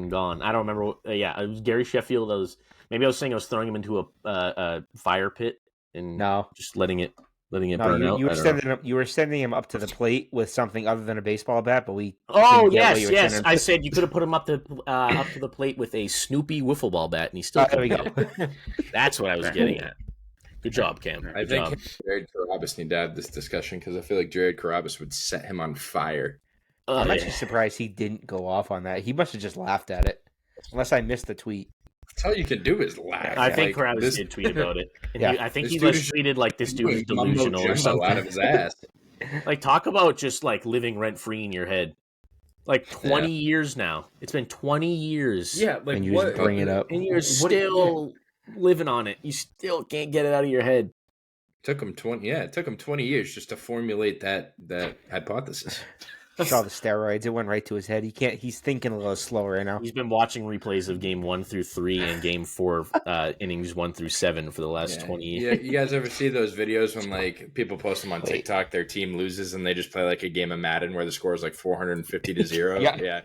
gone. I don't remember. It was Gary Sheffield. Maybe I was saying I was throwing him into a fire pit and just letting it burn out. You were sending him up to the plate with something other than a baseball bat, but we. Yes. I said you could have put him up to the plate with a Snoopy wiffle ball bat, and he still. There we go. That's what I was getting at. Good job, Cam. I think Jared Carrabis need to have this discussion because I feel like Jared Carrabis would set him on fire. I'm actually surprised he didn't go off on that. He must have just laughed at it, unless I missed the tweet. That's all you can do is laugh. I think Carrabis did tweet about it. And I think he was treated like this dude is delusional or something. Out of his ass. Like, talk about just like living rent free in your head. Like 20 years now. It's been 20 years. Yeah, like and you just bring it up, and you're still living on it. You still can't get it out of your head. It took him 20 years just to formulate that hypothesis. Saw the steroids. It went right to his head. He's thinking a little slower right now. He's been watching replays of game 1 through 3 and game 4 innings 1 through 7 for the last 20 years. Yeah, you guys ever see those videos when like people post them on TikTok, their team loses and they just play like a game of Madden where the score is like 450-0? Yeah.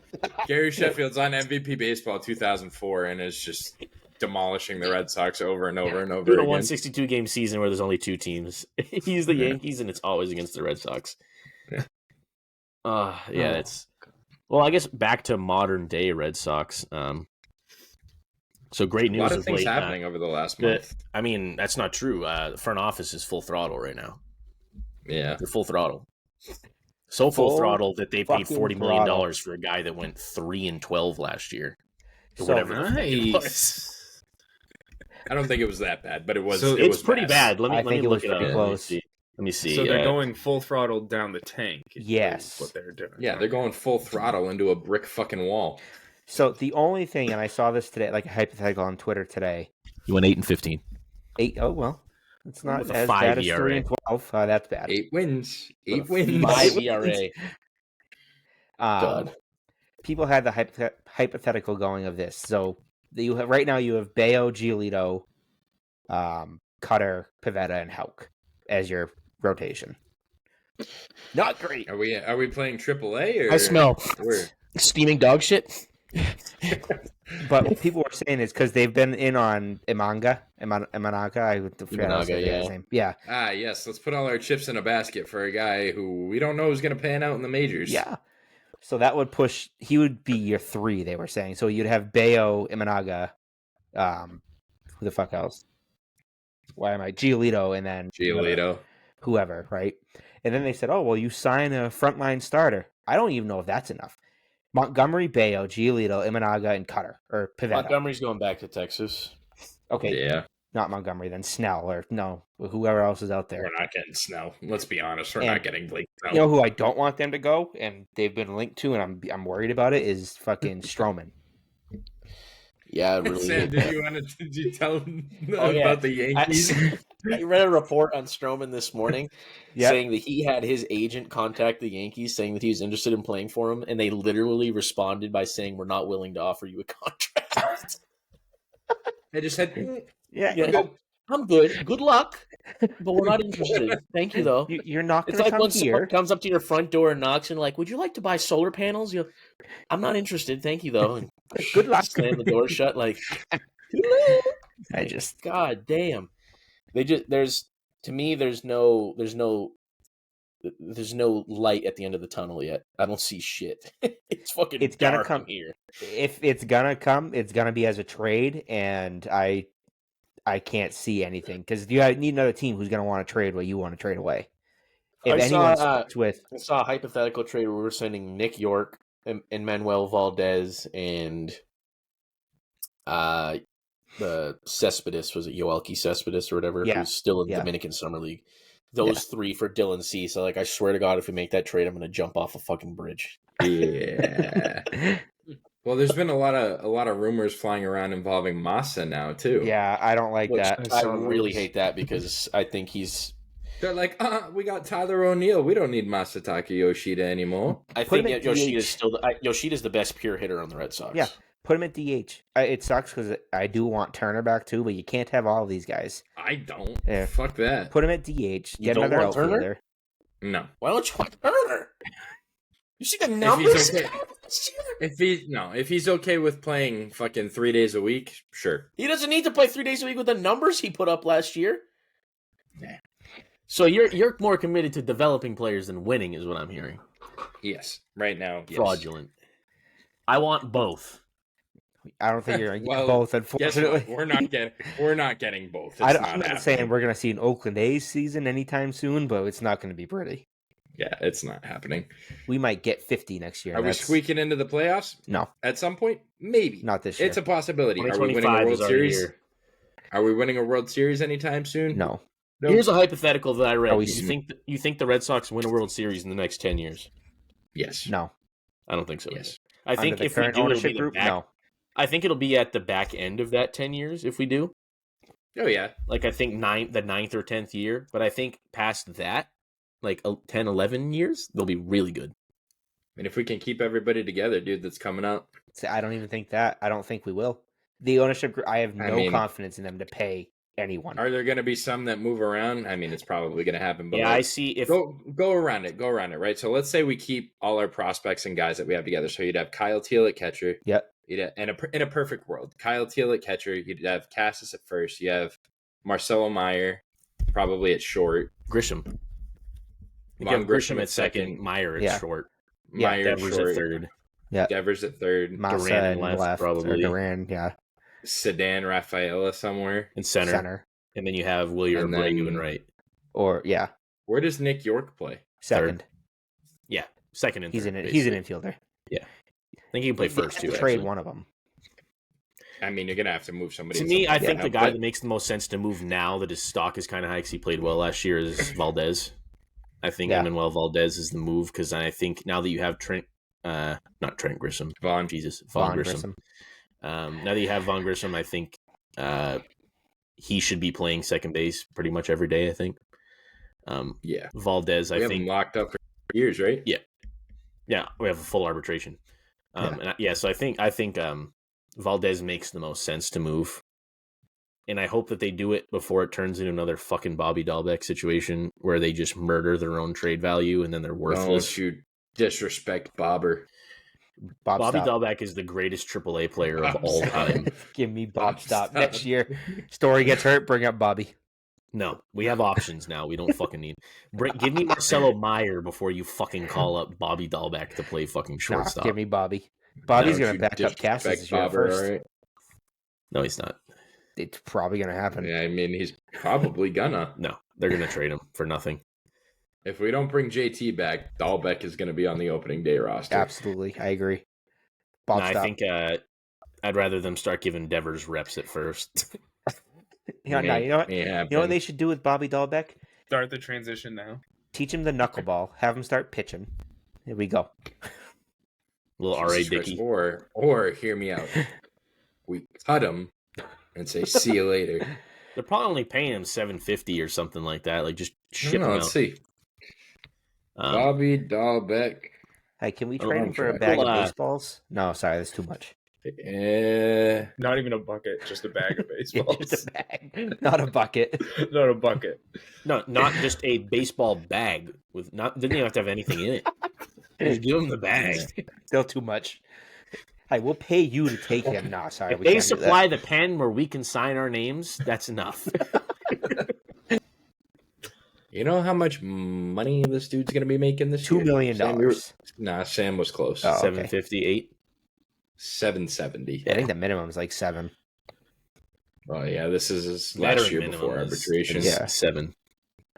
Gary Sheffield's on MVP Baseball 2004 and is just demolishing the Red Sox over and over and over again. A 162 game season where there's only 2 teams. He's the Yankees and it's always against the Red Sox. Yeah. It's I guess back to modern day Red Sox. So great news. A lot of things happening over the last month. I mean, that's not true. The front office is full throttle right now. Yeah, they're full throttle. So full throttle that they paid $40 million for a guy that went 3-12 last year. Or whatever. Nice. I don't think it was that bad, but it was. So it's pretty bad. Let me look it up. Close. Let me see. So they're going full throttle down the tank. Yes. What they're doing. Yeah, they're going full throttle into a brick fucking wall. So the only thing, and I saw this today, like a hypothetical on Twitter today. You went 8-15. 8. Oh well, it's not with as 5 bad as ERA. 3-12. That's bad. 8 wins. 8 wins. 5 ERA. God. People had the hypothetical going of this. So right now you have Bayo, Giolito, Cutter, Pivetta, and Houck as your rotation. Not great. Are we playing AAA or I smell steaming dog shit. But people were saying it's because they've been in on Imanaga. I forgot how to say his name. Yeah. Ah, yes. Let's put all our chips in a basket for a guy who we don't know is going to pan out in the majors. Yeah. So that would push. He would be your 3. They were saying. So you'd have Bayo, Imanaga. Who the fuck else? Why am I Giolito and then whoever, right? And then they said, "Oh, well, you sign a frontline starter." I don't even know if that's enough. Montgomery, Bayo, Giolito, Imanaga, and Cutter or Pivetta. Montgomery's going back to Texas. Okay, yeah, not Montgomery, then Snell or whoever else is out there. We're not getting Snell. Let's be honest, we're not getting Blake Snell. You know who I don't want them to go, and they've been linked to, and I'm worried about it is fucking Stroman. Yeah, really. Sam, did you tell him about the Yankees? I read a report on Stroman this morning saying that he had his agent contact the Yankees saying that he was interested in playing for him, and they literally responded by saying, "We're not willing to offer you a contract." I just said, I'm good. Good luck, but we're not interested. Thank you, though. You're not going to come come here. Someone comes up to your front door and knocks and like, "Would you like to buy solar panels?" I'm not interested. Thank you, though. And good luck. Slam the door shut. Like, God damn. There's no light at the end of the tunnel yet. I don't see shit. It's gonna come here. If it's gonna come, it's gonna be as a trade, and I can't see anything because you need another team who's gonna want to trade what you want to trade away. If anyone starts with, I saw a hypothetical trade where we're sending Nick York and Manuel Valdez and the Cespedes, was it Yoelqui Cespedes or whatever? Yeah. Who's still in the Dominican Summer League. Those 3 for Dylan C. So, like, I swear to God, if we make that trade, I'm going to jump off a fucking bridge. Yeah. Well, there's been a lot of rumors flying around involving Massa now too. Yeah, I don't like that. I really hate that because I think They're like, we got Tyler O'Neill. We don't need Masataka Yoshida anymore. I think Yoshida's the best pure hitter on the Red Sox. Yeah. Put him at DH. It sucks because I do want Turner back too, but you can't have all of these guys. I don't. Yeah. Fuck that. Put him at DH. Get another outfielder. Turner? No. Why don't you want Turner? You see the numbers? If he's okay with playing fucking 3 days a week, sure. He doesn't need to play 3 days a week with the numbers he put up last year. Yeah. So you're more committed to developing players than winning, is what I'm hearing. Yes. Right now, yes. Fraudulent. I want both. I don't think you're going to get both, unfortunately. We're not getting both. I'm not saying we're going to see an Oakland A's season anytime soon, but it's not going to be pretty. Yeah, it's not happening. We might get 50 next year. Are we squeaking into the playoffs? No. At some point? Maybe. Not this year. It's a possibility. Are we winning a World Series? Are we winning a World Series anytime soon? No. Here's a hypothetical that I read. You think the Red Sox win a World Series in the next 10 years? Yes. No. I don't think so. Yes. I think if we do, ownership group, no. I think it'll be at the back end of that 10 years if we do. Oh, yeah. Like, I think the 9th or 10th year. But I think past that, like 10, 11 years, they'll be really good. And if we can keep everybody together, dude, that's coming up. I don't even think that. I don't think we will. The ownership group, I have no confidence in them to pay anyone. Are there going to be some that move around? I mean, it's probably going to happen. But yeah, I see. If go around it, right? So let's say we keep all our prospects and guys that we have together. So you'd have Kyle Teal at catcher. Yep. You'd have, in a perfect world, Kyle Teal at catcher. You'd have Cassis at first. You have Marcelo Meyer probably at short. Grisham. You have Grisham at second. Meyer at short. Meyer Devers short. at third. Yeah. Devers at third. Massa Duran left probably. Duran, yeah. Sedan Rafaela somewhere in center. And then you have William Abreu and right. Or where does Nick York play? Second. Third. Yeah, second and third. He's an infielder. Yeah, I think he can play first too. Trade one of them. I mean, you're gonna have to move somebody. To me, I think the guy that makes the most sense to move now that his stock is kind of high because he played well last year is Valdez. I think Manuel Valdez is the move because I think now that you have not Trent Grisham, Vaughn Grissom. Now that you have Vaughn Grissom, I think he should be playing second base pretty much every day. I think. Valdez. We have him locked up for years, right? Yeah. We have a full arbitration. So I think Valdez makes the most sense to move, and I hope that they do it before it turns into another fucking Bobby Dahlbeck situation where they just murder their own trade value and then they're worthless. Don't you disrespect Bobber. Bobby Dahlbeck is the greatest AAA player of all time. Give me Bob Stop next year. Story gets hurt, bring up Bobby. No, we have options now. We don't fucking need. Give me Marcelo Meyer before you fucking call up Bobby Dahlbeck to play fucking shortstop. Give me Bobby. Bobby's going to back up Cassis this year first. Right? No, he's not. It's probably going to happen. Yeah, I mean, he's probably gonna. No, they're going to trade him for nothing. If we don't bring JT back, Dahlbeck is going to be on the opening day roster. Absolutely. I agree. I think I'd rather them start giving Devers reps at first. You know what they should do with Bobby Dahlbeck? Start the transition now. Teach him the knuckleball. Have him start pitching. Here we go. Little R.A. Dickey. Or hear me out. We cut him and say, see you later. They're probably only paying him $750 or something like that. Like, just ship him out. Let's see. Bobby Dahlbeck. Hey, can we trade him for a bag of baseballs? No, sorry, that's too much. Not even a bucket, just a bag of baseballs. Just a bag, not a bucket. Not a bucket. No, not just a baseball bag with didn't even have to have anything in it. Just give him the bag. Still too much. Hey, we'll pay you to take him. No, sorry. If they supply the pen where we can sign our names, that's enough. You know how much money this dude's going to be making this year? $2 million. Sam was close. Oh, okay. 758. 770. I think the minimum is like 7. Oh yeah, this is his last year before arbitration. Yeah, 7.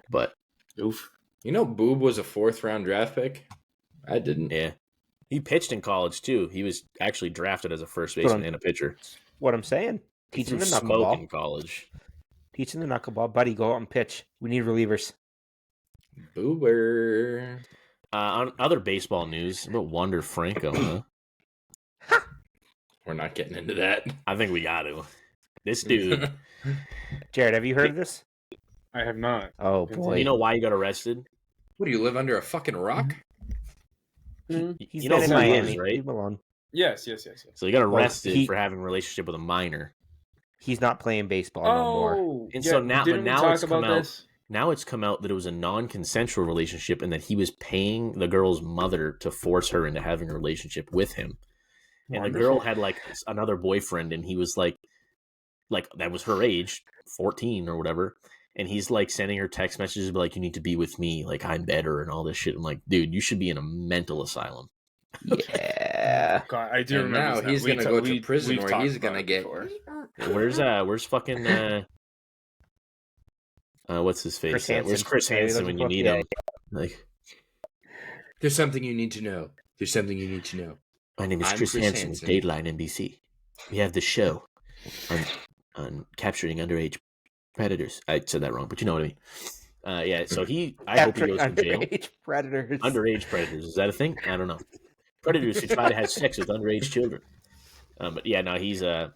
But oof. You know, Boob was a 4th round draft pick. I didn't. Yeah, he pitched in college too. He was actually drafted as a first baseman and a pitcher. What I'm saying, teach him the knuckleball in college. Teach him the knuckleball, buddy. Go out and pitch. We need relievers. Boober. On other baseball news, about Wander Franco, huh? We're not getting into that. I think we got to. This dude. Jared, have you heard of this? I have not. Oh, boy. You know why he got arrested? What, do you live under a fucking rock? He's you know in Miami, right? Leave alone. Yes. So he got arrested for having a relationship with a minor. He's not playing baseball no more. And so now it's come out. Now it's come out that it was a non-consensual relationship and that he was paying the girl's mother to force her into having a relationship with him. And the girl had like another boyfriend, and he was like that was her age, 14 or whatever. And he's like sending her text messages like, "You need to be with me, like I'm better," and all this shit. I'm like, dude, you should be in a mental asylum. Yeah, God, I do remember. Now he's gonna go to prison, or he's gonna get. Where's fucking what's his face? Where's Chris Hansen when you need him? Like, there's something you need to know. There's something you need to know. My name is Chris Hansen with Dateline NBC. We have this show on capturing underage predators. I said that wrong, but you know what I mean. Yeah, so I hope he goes to jail. Underage predators. Underage predators. Is that a thing? I don't know. Predators who try to have sex with underage children. But yeah, no, he's yeah,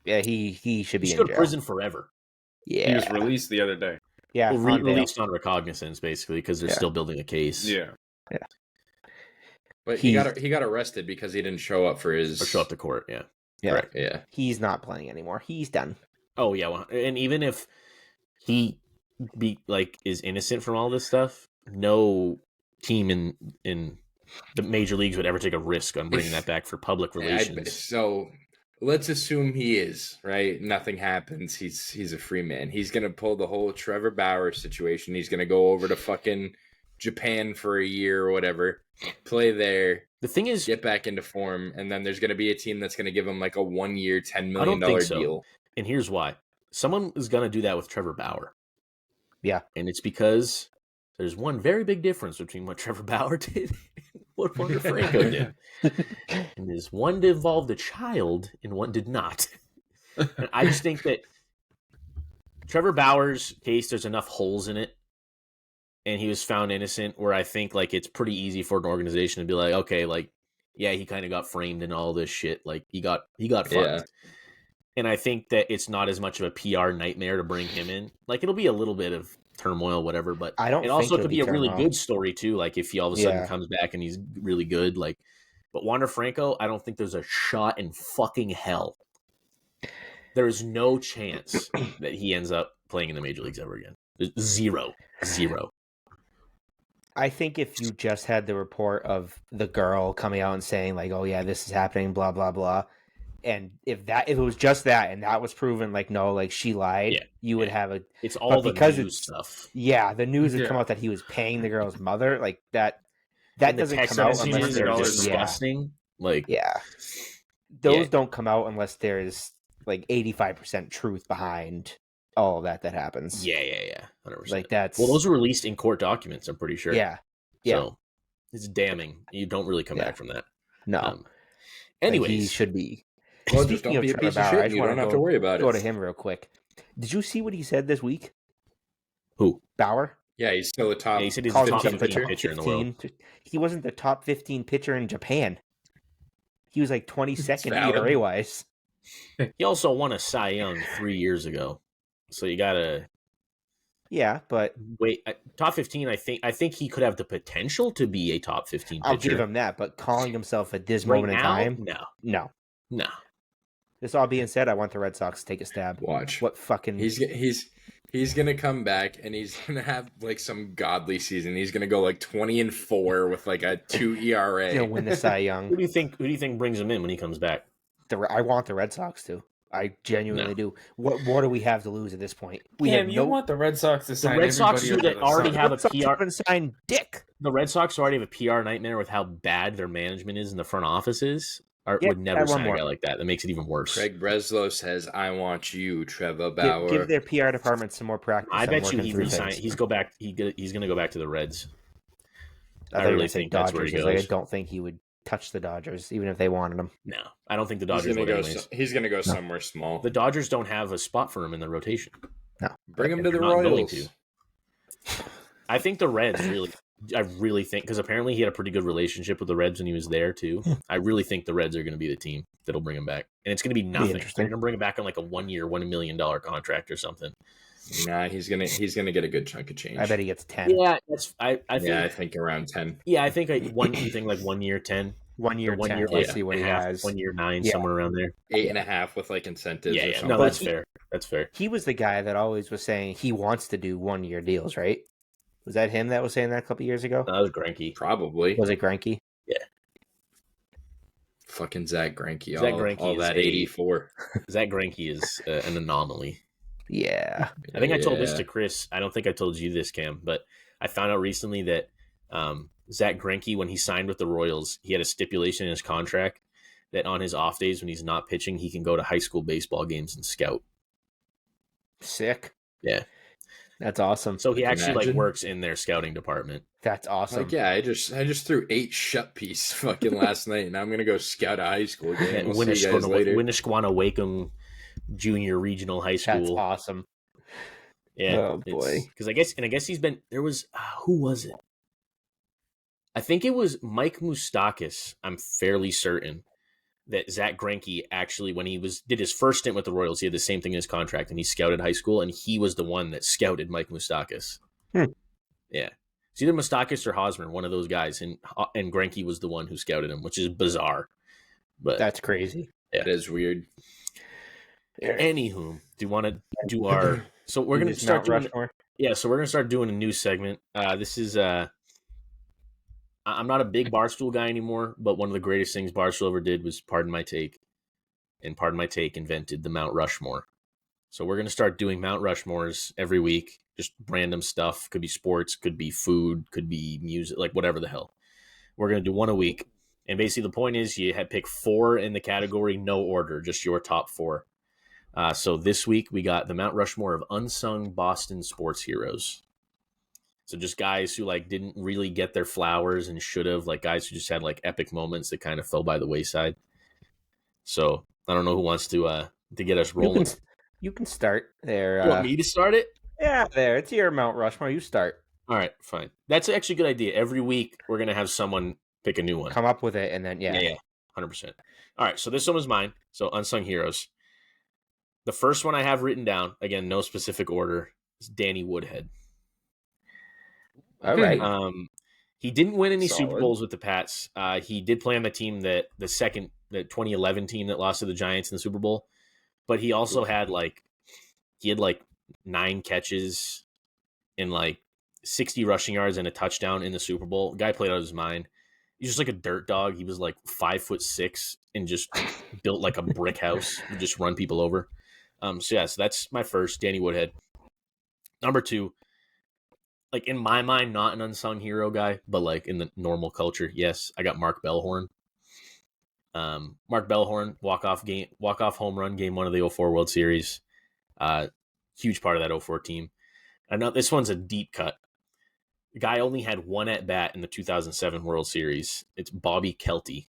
he should be in jail. Go to prison forever. Yeah, he was released the other day. Yeah, released on recognizance basically because they're still building a case. Yeah. But he got arrested because he didn't show up to court. Yeah. Correct. Yeah. He's not playing anymore. He's done. Oh yeah, well, and even if he is innocent from all this stuff, no team in the major leagues would ever take a risk on bringing that back for public relations. So let's assume he is, right? Nothing happens. He's a free man. He's gonna pull the whole Trevor Bauer situation. He's gonna go over to fucking Japan for a year or whatever, play there. The thing is, get back into form, and then there's gonna be a team that's gonna give him like a 1-year, $10 million deal. And here's why: someone is gonna do that with Trevor Bauer. Yeah, and it's because there's one very big difference between what Trevor Bauer did and what Wander Franco did. And there's one involved a child and one did not. And I just think that Trevor Bauer's case, there's enough holes in it, and he was found innocent, where I think like it's pretty easy for an organization to be like, okay, like, yeah, he kind of got framed and all this shit. Like he got fucked. Yeah. And I think that it's not as much of a PR nightmare to bring him in. Like it'll be a little bit of turmoil, whatever, but it also could be a really good story too. Like if he all of a sudden comes back and he's really good, like, but Wander Franco, I don't think there's a shot in fucking hell. There is no chance that he ends up playing in the major leagues ever again. There's zero. I think if you just had the report of the girl coming out and saying like, "Oh yeah, this is happening," blah blah blah, and if it was just that and that was proven like no, like she lied, you would have a. It's all the news stuff. Yeah, the news would come out that he was paying the girl's mother, like that. That doesn't come out unless there's disgusting. Like those don't come out unless there's like 85% truth behind all of that happens. Yeah, 100%. Like that's those were released in court documents. I'm pretty sure. Yeah. So it's damning. You don't really come back from that. No. Anyways, he should be. Well, just don't be a piece of shit. You don't have to worry about it. Go to him real quick. Did you see what he said this week? Who? Bauer? Yeah, he's still a top. Yeah, he said he's the top 15 pitcher in the world. He wasn't the top 15 pitcher in Japan. He was like 22nd ERA wise. He also won a Cy Young 3 years ago, so you gotta. Yeah, but wait, top 15. I think he could have the potential to be a top 15 pitcher. I'll give him that, but calling himself at this moment in time, no. This all being said, I want the Red Sox to take a stab. Watch what fucking he's gonna come back and he's gonna have like some godly season. He's gonna go like 20-4 with like a 2 ERA. He'll win the Cy Young. Who do you think brings him in when he comes back? I want the Red Sox to. I genuinely do. What do we have to lose at this point? You want the Red Sox to sign the Red Sox that already have a PR. Haven't signed Dick. The Red Sox already have a PR nightmare with how bad their management is in the front offices. Would never sign a guy like that. That makes it even worse. Craig Breslow says, "I want you, Trevor Bauer." Give their PR department some more practice. I bet you he resigns. He's going to go back to the Reds. I really think that's where he goes. I don't think he would touch the Dodgers, even if they wanted him. No, I don't think the Dodgers would. He's going to go somewhere small. The Dodgers don't have a spot for him in the rotation. No, bring him to the Royals. I think the Reds really. I really think because apparently he had a pretty good relationship with the Reds when he was there too. I really think the Reds are going to be the team that'll bring him back, and it's going to be nothing. They're going to bring him back on like a 1 year, $1 million contract or something. Nah, he's gonna get a good chunk of change. I bet he gets 10. Yeah, that's I think around 10. Yeah, I think like one. You think like 1 year 10. 1 year, 10. Let's see what he has. 1 year 9, somewhere around there. 8.5 with like incentives. Yeah, or something. No, that's fair. That's fair. He was the guy that always was saying he wants to do 1 year deals, right? Was that him that was saying that a couple years ago? No, that was Greinke. Probably. Was it Greinke? Yeah. Fucking Zach Greinke. All is that 84. Zach Greinke is an anomaly. Yeah. I think I told this to Chris. I don't think I told you this, Cam, but I found out recently that Zach Greinke, when he signed with the Royals, he had a stipulation in his contract that on his off days when he's not pitching, he can go to high school baseball games and scout. Sick. Yeah. That's awesome. So he actually works in their scouting department. That's awesome. Like, yeah, I just threw 8 shut piece fucking last night, and I'm gonna go scout a high school game. We'll see you guys later. Winnisquana Wakem Junior Regional High School. That's awesome. Yeah. Oh boy. Because I guess he's been. There was who was it? I think it was Mike Moustakas. I'm fairly certain that Zach Greinke actually, when he did his first stint with the Royals, he had the same thing in his contract, and he scouted high school, and he was the one that scouted Mike Moustakas. Yeah. It's either Moustakas or Hosmer, one of those guys, and Greinke was the one who scouted him, which is bizarre. But that's crazy. Yeah. That is weird. Anywho, do you want to do our... So we're going to start doing... Yeah, so we're going to start doing a new segment. This is... I'm not a big Barstool guy anymore, but one of the greatest things Barstool ever did was Pardon My Take. And Pardon My Take invented the Mount Rushmore. So we're going to start doing Mount Rushmores every week. Just random stuff. Could be sports, could be food, could be music, like whatever the hell. We're going to do one a week. And basically the point is you had pick 4 in the category, no order, just your top 4. So this week we got the Mount Rushmore of unsung Boston sports heroes. So just guys who like didn't really get their flowers and should have, like guys who just had like epic moments that kind of fell by the wayside. So I don't know who wants to get us rolling. You can start there. You want me to start it? Yeah, there. It's your Mount Rushmore. You start. All right, fine. That's actually a good idea. Every week we're gonna have someone pick a new one. Come up with it, and then yeah, 100%. All right, so this one was mine. So unsung heroes. The first one I have written down, again, no specific order, is Danny Woodhead. All right. He didn't win any Super Bowls with the Pats. He did play on the team the 2011 team that lost to the Giants in the Super Bowl. But he also had 9 catches in like 60 rushing yards and a touchdown in the Super Bowl. The guy played out of his mind. He's just like a dirt dog. He was like 5'6" and just built like a brick house. Would just run people over. So that's my first, Danny Woodhead. Number 2, like in my mind, not an unsung hero guy, but like in the normal culture, yes, I got Mark Bellhorn. Mark Bellhorn, walk-off home run, game 1 of the 04 World Series. Huge part of that 04 team. And now this one's a deep cut. The guy only had 1 at-bat in the 2007 World Series. It's Bobby Kelty.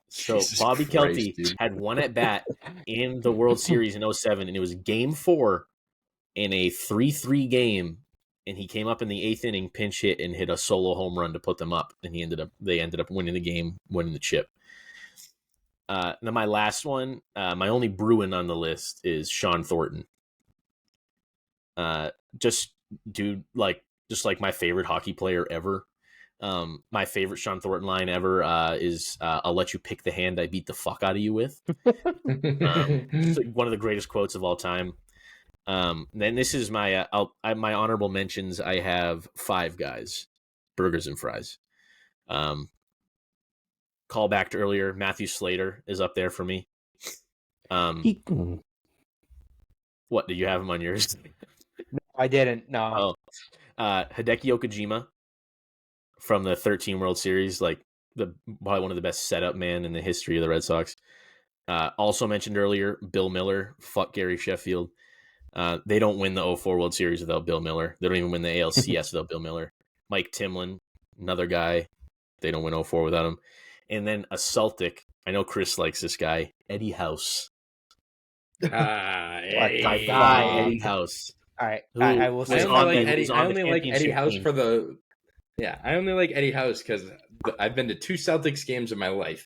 So Jesus Bobby Christ, Kelty dude. had 1 at-bat in the World Series in 07, and it was game 4 in a 3-3 game, and he came up in the 8th inning, pinch hit, and hit a solo home run to put them up, and they ended up winning the game, winning the chip. Then my last one, my only Bruin on the list is Sean Thornton. Just like my favorite hockey player ever. My favorite Sean Thornton line ever is "I'll let you pick the hand I beat the fuck out of you with." It's like one of the greatest quotes of all time. Then this is my my honorable mentions. I have 5 guys, burgers and fries. Call back to earlier. Matthew Slater is up there for me. What, did you have him on yours? No, I didn't. No. Hideki Okajima from the 13 World Series, like probably one of the best setup man in the history of the Red Sox. Also mentioned earlier, Bill Miller. Fuck Gary Sheffield. They don't win the 04 World Series without Bill Miller. They don't even win the ALCS without Bill Miller. Mike Timlin, another guy. They don't win 04 without him. And then a Celtic. I know Chris likes this guy, Eddie House. My guy, Eddie House. All right, I will say I only like Eddie House for the. Yeah, I only like Eddie House because I've been to 2 Celtics games in my life,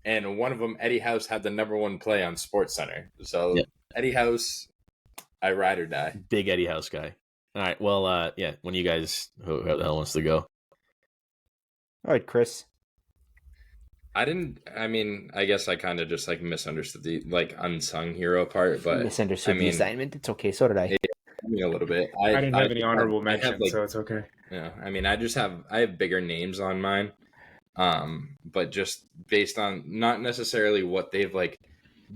and one of them, Eddie House, had the number 1 play on SportsCenter. So Eddie House, I ride or die. Big Eddie House guy. All right, well, when you guys, who the hell wants to go? All right, Chris. I guess I kind of just like misunderstood the like unsung hero part, but misunderstood the assignment. It's okay. So did I. A little bit. I didn't have any honorable mentions, so it's okay. Yeah, I have bigger names on mine, but just based on not necessarily what they've like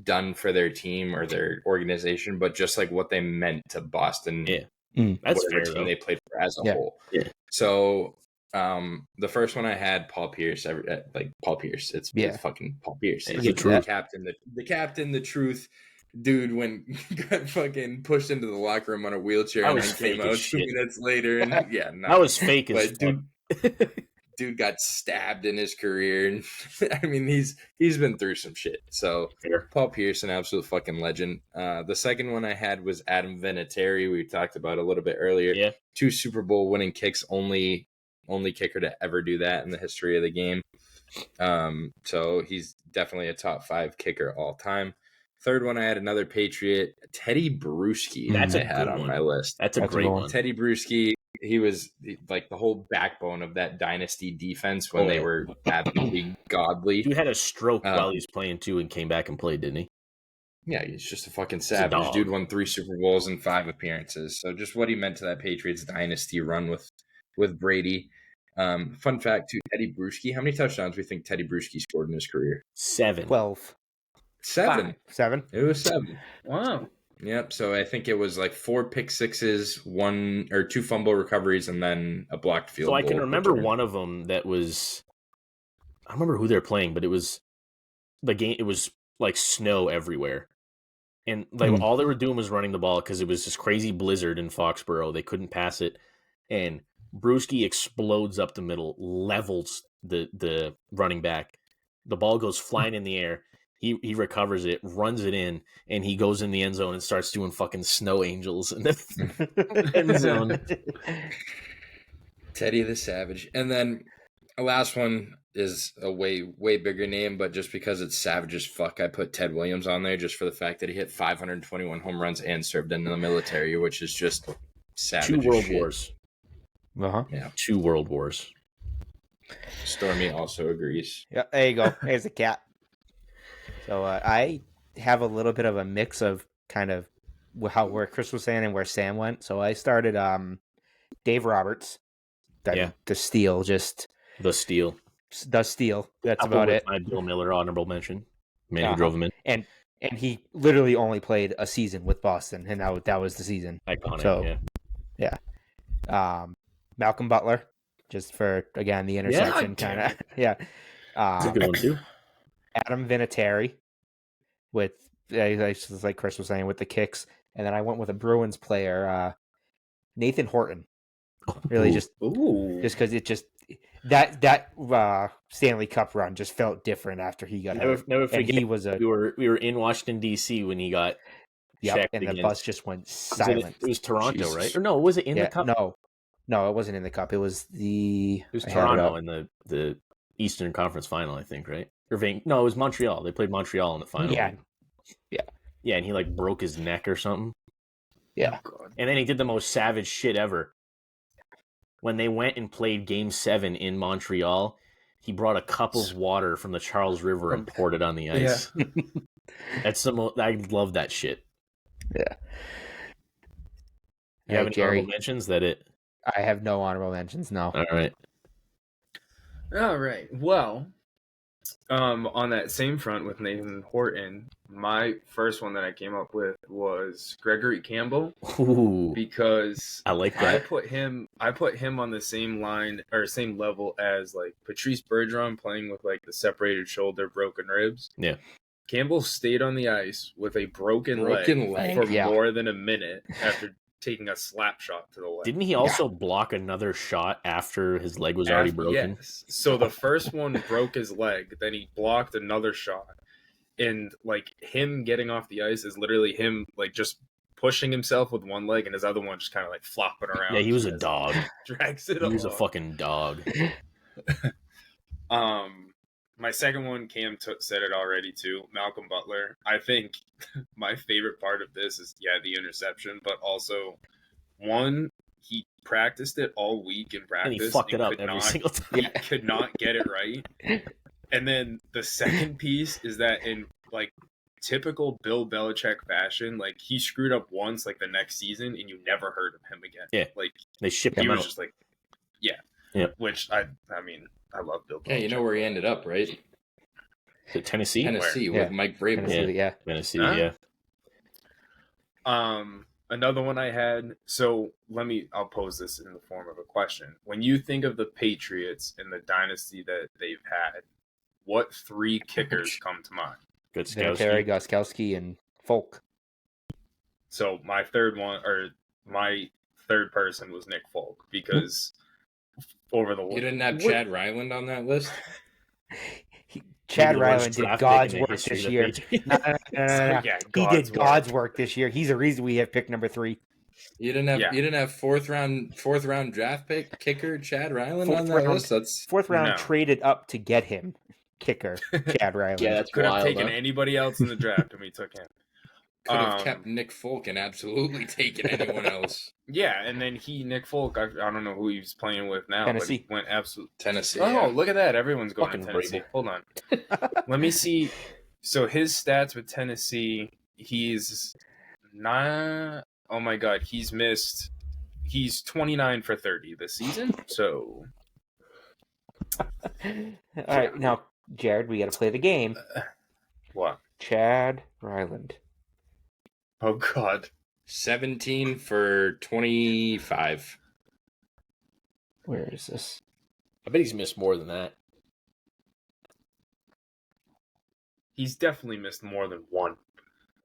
done for their team or their organization, but just like what they meant to Boston. Yeah, that's fair. Team they played for as a whole. Yeah. So. The first one I had Paul Pierce. Paul Pierce. It's fucking Paul Pierce. He's the captain, the truth, dude. When got fucking pushed into the locker room on a wheelchair and then came out 2 minutes later, and that was fake as fuck. Dude got stabbed in his career, and I mean he's been through some shit. So Paul Pierce, an absolute fucking legend. The second one I had was Adam Vinatieri. We talked about a little bit earlier. Yeah, 2 Super Bowl winning kicks, only kicker to ever do that in the history of the game. So he's definitely a top 5 kicker all time. Third one, I had another Patriot, Teddy Bruschi. That's I had on my list. That's a great one. Teddy Bruschi. He was like the whole backbone of that dynasty defense when they were absolutely godly. Dude had a stroke while he was playing too and came back and played, didn't he? Yeah, he's just a fucking savage. Dude won 3 Super Bowls and 5 appearances. So just what he meant to that Patriots dynasty run with Brady. Fun fact too, Teddy Bruschi. How many touchdowns do we think Teddy Bruschi scored in his career? 7. 12. 7. 7. It was 7. Wow. Yep. So I think it was like 4 pick sixes, 1 or 2 fumble recoveries, and then a blocked field goal. So I can remember one of them that was. I don't remember who they're playing, but it was the game. It was like snow everywhere, and like all they were doing was running the ball because it was this crazy blizzard in Foxborough. They couldn't pass it, and Bruschi explodes up the middle, levels the running back. The ball goes flying in the air. He recovers it, runs it in, and he goes in the end zone and starts doing fucking snow angels in the end zone. Teddy the Savage. And then the last one is a way bigger name, but just because it's savage as fuck, I put Ted Williams on there just for the fact that he hit 521 home runs and served in the military, which is just savage. 2 World Wars. Yeah. 2 World Wars. Stormy also agrees. Yeah, there you go. There's a cat. So I have a little bit of a mix of kind of where Chris was saying and where Sam went. So I started Dave Roberts. The steal, just the steal. That's about it. My Bill Miller honorable mention. Man who drove him in. And he literally only played a season with Boston, and that was the season. Iconic. So, yeah. Malcolm Butler, just for again the interception kind of. Yeah. That's a good one too. Adam Vinatieri, with like Chris was saying, with the kicks, and then I went with a Bruins player, Nathan Horton. Really, just because that Stanley Cup run just felt different after he got hurt. Never forget. He was we were in Washington D.C. when he got checked, and against, the bus just went silent. It was Toronto, right? Or no, was it in the Cup? No, it wasn't in the Cup. It was Toronto in the Eastern Conference Final, I think, right? No, it was Montreal. They played Montreal in the final. Yeah, and he like broke his neck or something. Yeah, and then he did the most savage shit ever. When they went and played Game 7 in Montreal, he brought a cup of water from the Charles River and poured it on the ice. Yeah. That's the most. I love that shit. Yeah. You have any honorable mentions? I have no honorable mentions. No. All right. Well, on that same front with Nathan Horton, my first one that I came up with was Gregory Campbell. Ooh, because I like that. I put him on the same line or same level as like Patrice Bergeron playing with like the separated shoulder, broken ribs. Yeah. Campbell stayed on the ice with a broken leg for more than a minute after taking a slap shot to the leg. Didn't he also block another shot after his leg was already broken? Yes. So the first one broke his leg, then he blocked another shot. And like him getting off the ice is literally him like just pushing himself with one leg and his other one just kind of like flopping around. Yeah, he was a dog. Drags it He was a fucking dog. My second one, Cam said it already too, Malcolm Butler. I think my favorite part of this is, the interception, but also, one, he practiced it all week in practice. And he fucked it up every single time. He could not get it right. And then the second piece is that in, like, typical Bill Belichick fashion, like, he screwed up once, like, the next season, and you never heard of him again. Yeah. Like, they shipped him out. He was just like, which, I mean... I love Bill Belichick. Yeah, you know where he ended up, right? Tennessee? Tennessee with Mike Vrabel. Tennessee, Another one I had. So I'll pose this in the form of a question. When you think of the Patriots and the dynasty that they've had, what three kickers come to mind? Terry, Gostkowski, and Folk. So my third person was Nick Folk because you didn't have Chad Ryland on that list? Chad Ryland did God's work this year. No. He did God's work this year. He's the reason we have pick number 3. You didn't have fourth round draft pick kicker Chad Ryland on that list? That's fourth round traded up to get him kicker Chad Ryland. That's could have taken anybody else in the draft and we took him. Could have kept Nick Folk and absolutely taken anyone else. Yeah, and then Nick Folk, I don't know who he's playing with now. Tennessee. But he went absolute Tennessee. Oh, look at that. Everyone's going Fucking to Tennessee. Brady. Hold on. Let me see. So his stats with Tennessee, he's not... Oh my God, he's 29 for 30 this season. So... All right, now, Jared, we got to play the game. What? Chad Ryland. Oh, God. 17 for 25. Where is this? I bet he's missed more than that. He's definitely missed more than one.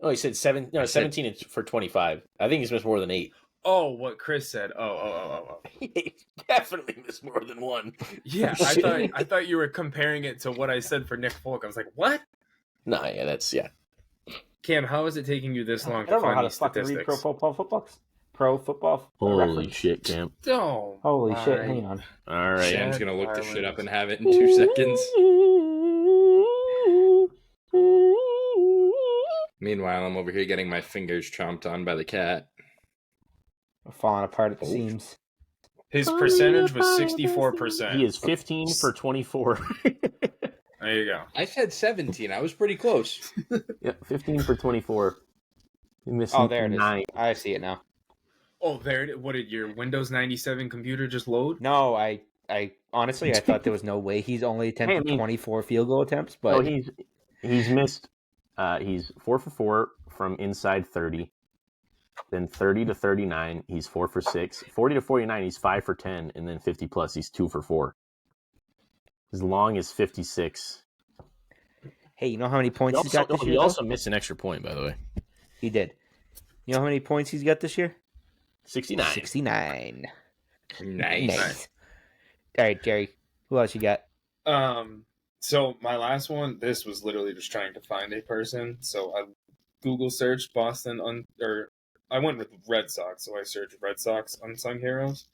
Oh, he said 17 for 25. I think he's missed more than 8. Oh, what Chris said. Oh. He definitely missed more than one. Yeah, I thought you were comparing it to what I said for Nick Folk. I was like, what? Nah, that's. Cam, how is it taking you this long I don't to know how find to these fucking statistics? read pro football. Holy reference. shit, Cam. Oh, Holy shit, hang on. All right. Sham's going to look the shit up and have it in 2 seconds. Meanwhile, I'm over here getting my fingers chomped on by the cat. We're falling apart at the seams. His percentage was 64%. He is 15 for 24. There you go. I said 17. I was pretty close. Yeah, 15 for 24. He missed Oh, there it is. 9. I see it now. Oh, there. What did your Windows 97 computer just load? No, I honestly I thought there was no way he's only attempted 24 field goal attempts, but no, he's missed. He's 4 for 4 from inside 30. Then 30 to 39, he's 4 for 6. 40 to 49, he's 5 for 10, and then 50 plus, he's 2 for 4. His long is 56. Hey, you know how many points he's got this year? He also missed an extra point, by the way. He did. You know how many points he's got this year? 69. 69. Nice. All right, Jerry. Who else you got? So my last one, this was literally just trying to find a person. So I Google searched Boston I went with Red Sox, so I searched Red Sox unsung heroes.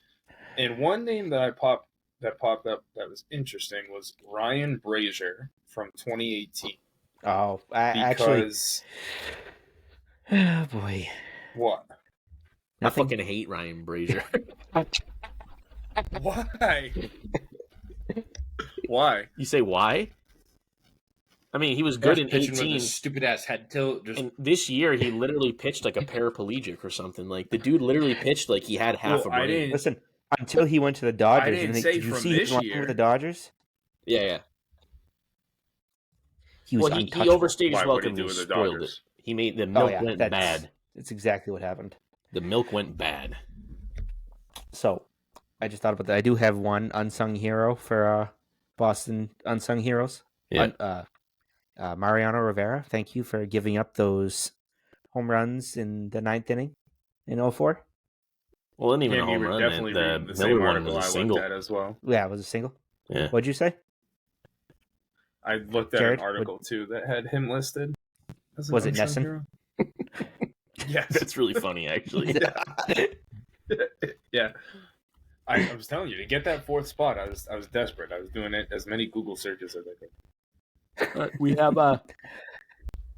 And one name that popped up that was interesting was Ryan Brazier from 2018. Oh, because oh boy. What? I fucking hate Ryan Brazier. Why? Why? You say why? I mean, he was good in 18. Stupid ass head tilt. And this year, he literally pitched like a paraplegic or something. Like the dude literally pitched like he had half a brain. Listen, until he went to the Dodgers. Did you see him with the Dodgers? Yeah. He was he overstayed his welcome and spoiled it. He made the milk went bad. That's exactly what happened. The milk went bad. So, I just thought about that. I do have one unsung hero for Boston unsung heroes. Yeah. Mariano Rivera. Thank you for giving up those home runs in the 9th inning in 04. Well, it wasn't even a home run. Definitely the Miller one was a single. As well. Yeah, it was a single. Yeah. What'd you say? I looked at an article too that had him listed. Was it Nesson? Yes. That's really funny, actually. Yeah. I was telling you, to get that 4th spot, I was desperate. I was doing it as many Google searches as I could. We have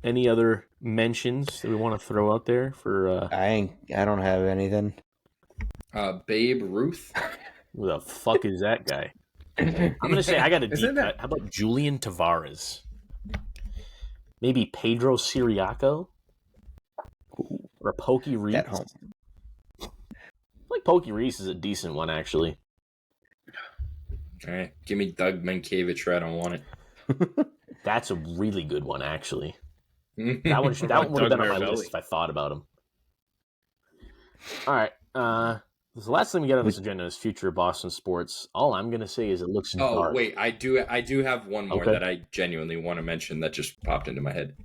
any other mentions that we want to throw out there for? I don't have anything. Babe Ruth. Who the fuck is that guy? I'm gonna say I got a deep cut. How about Julian Tavares? Maybe Pedro Siriaco or Pokey Reese. At home. I like Pokey Reese is a decent one, actually. All right, give me Doug Mankiewicz. I don't want it. That's a really good one, actually. That one would have been on my list if I thought about him. All right. The last thing we got on this agenda is future Boston sports. All I'm going to say is it looks dark. Oh, wait. I do have one more that I genuinely want to mention that just popped into my head.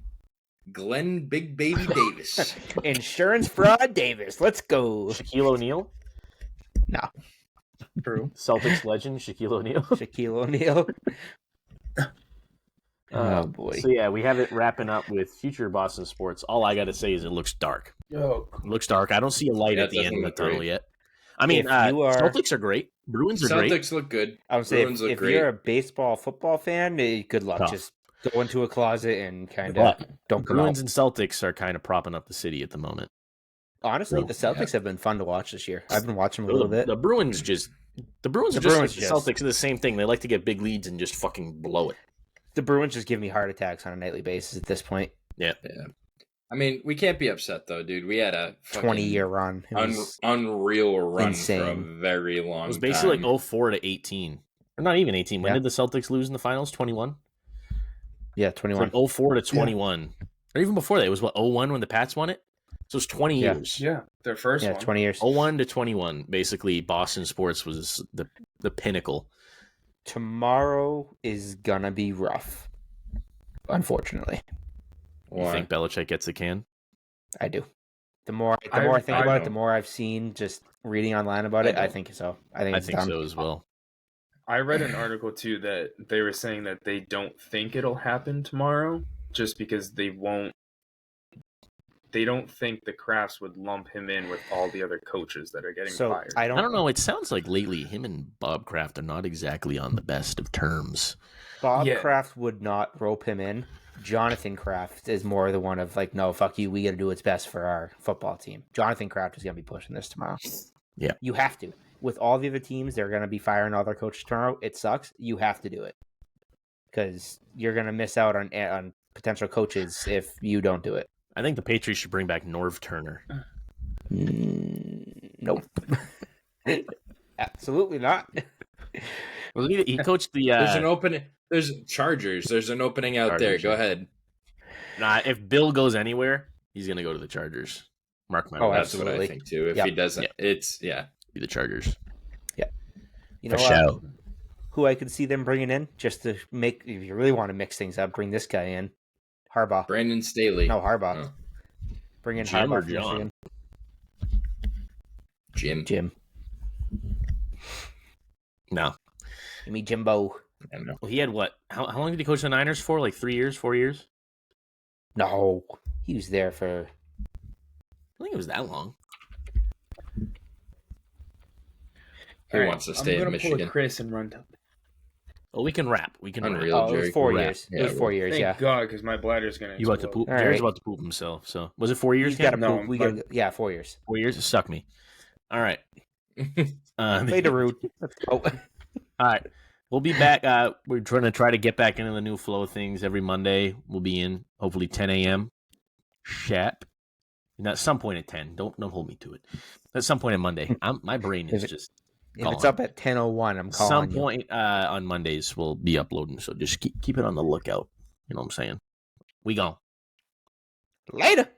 Glenn Big Baby Davis. Insurance fraud Davis. Let's go. Shaquille O'Neal? No. True. Celtics legend Shaquille O'Neal? Shaquille O'Neal. Oh, boy. So, yeah, we have it wrapping up with future Boston sports. All I got to say is it looks dark. Oh, it looks dark. I don't see a light at the end of the tunnel yet. I mean, Celtics are great. Bruins are great. Celtics look good. I would say if you're a baseball, football fan, good luck. Tough. Just go into a closet and kind of don't come Bruins out. and Celtics are kind of propping up the city at the moment. Honestly, the Celtics have been fun to watch this year. I've been watching them a little bit. The Bruins are just like the Celtics are the same thing. They like to get big leads and just fucking blow it. The Bruins just give me heart attacks on a nightly basis at this point. Yeah. I mean, we can't be upset though, dude. We had a 20-year run. Unreal run insane. for a very long time. It was basically like 04 to 18. Or not even 18. When did the Celtics lose in the finals? 21? Yeah, 21. From 04 to 21. Yeah. Or even before that. It was 01 when the Pats won it? So it's 20 years. Yeah, their first one. 20 years. 01 to 21. Basically, Boston sports was the pinnacle. Tomorrow is gonna be rough, unfortunately. You think Belichick gets a can? I do. The more I think about it, the more I've seen just reading online about it, I think so. I think so as well. I read an article too that they were saying that they don't think it'll happen tomorrow just because they don't think the Crafts would lump him in with all the other coaches that are getting fired. I don't know. It sounds like lately him and Bob Kraft are not exactly on the best of terms. Bob Kraft would not rope him in. Jonathan Kraft is more the one of like, no, fuck you. We got to do what's best for our football team. Jonathan Kraft is going to be pushing this tomorrow. Yeah. You have to. With all the other teams, they're going to be firing all their coaches tomorrow. It sucks. You have to do it because you're going to miss out on potential coaches if you don't do it. I think the Patriots should bring back Norv Turner. No. Nope. Absolutely not. Well, he coached the. There's an opening. There's Chargers. There's an opening out there. Go ahead. Nah, if Bill goes anywhere, he's gonna go to the Chargers. Mark my words. That's what I think too. If he doesn't, it's be the Chargers. Yeah. You know who I could see them bringing in just to make, if you really want to mix things up, bring this guy in. Harbaugh. Brandon Staley. No, Harbaugh. Bring in Jim Harbaugh or John? Jim. No. Give me Jimbo. I don't know. Well, he had what? How long did he coach the Niners for? Like 3 years, 4 years? No. He was there for... I think it was that long. Who wants to stay in Michigan? Pull a Chris and run down. Oh, we can wrap. We can Unreal, wrap. it was 4 years. Yeah, it was 4 years, Thank God, because my bladder's going to You about to poop? All Jared's right. about to poop himself. So was it 4 years? He's got to No, poop. We got 4 years. 4 years? Suck me. All right. Play the root. Oh. All right. We'll be back. We're try to get back into the new flow of things every Monday. We'll be in hopefully 10 a.m. Sharp. And at some point at 10. Don't hold me to it. At some point on Monday. My brain is just If it's up at 10:01, I'm calling some you. point on Mondays we'll be uploading. So just keep it on the lookout. You know what I'm saying? We go. Later.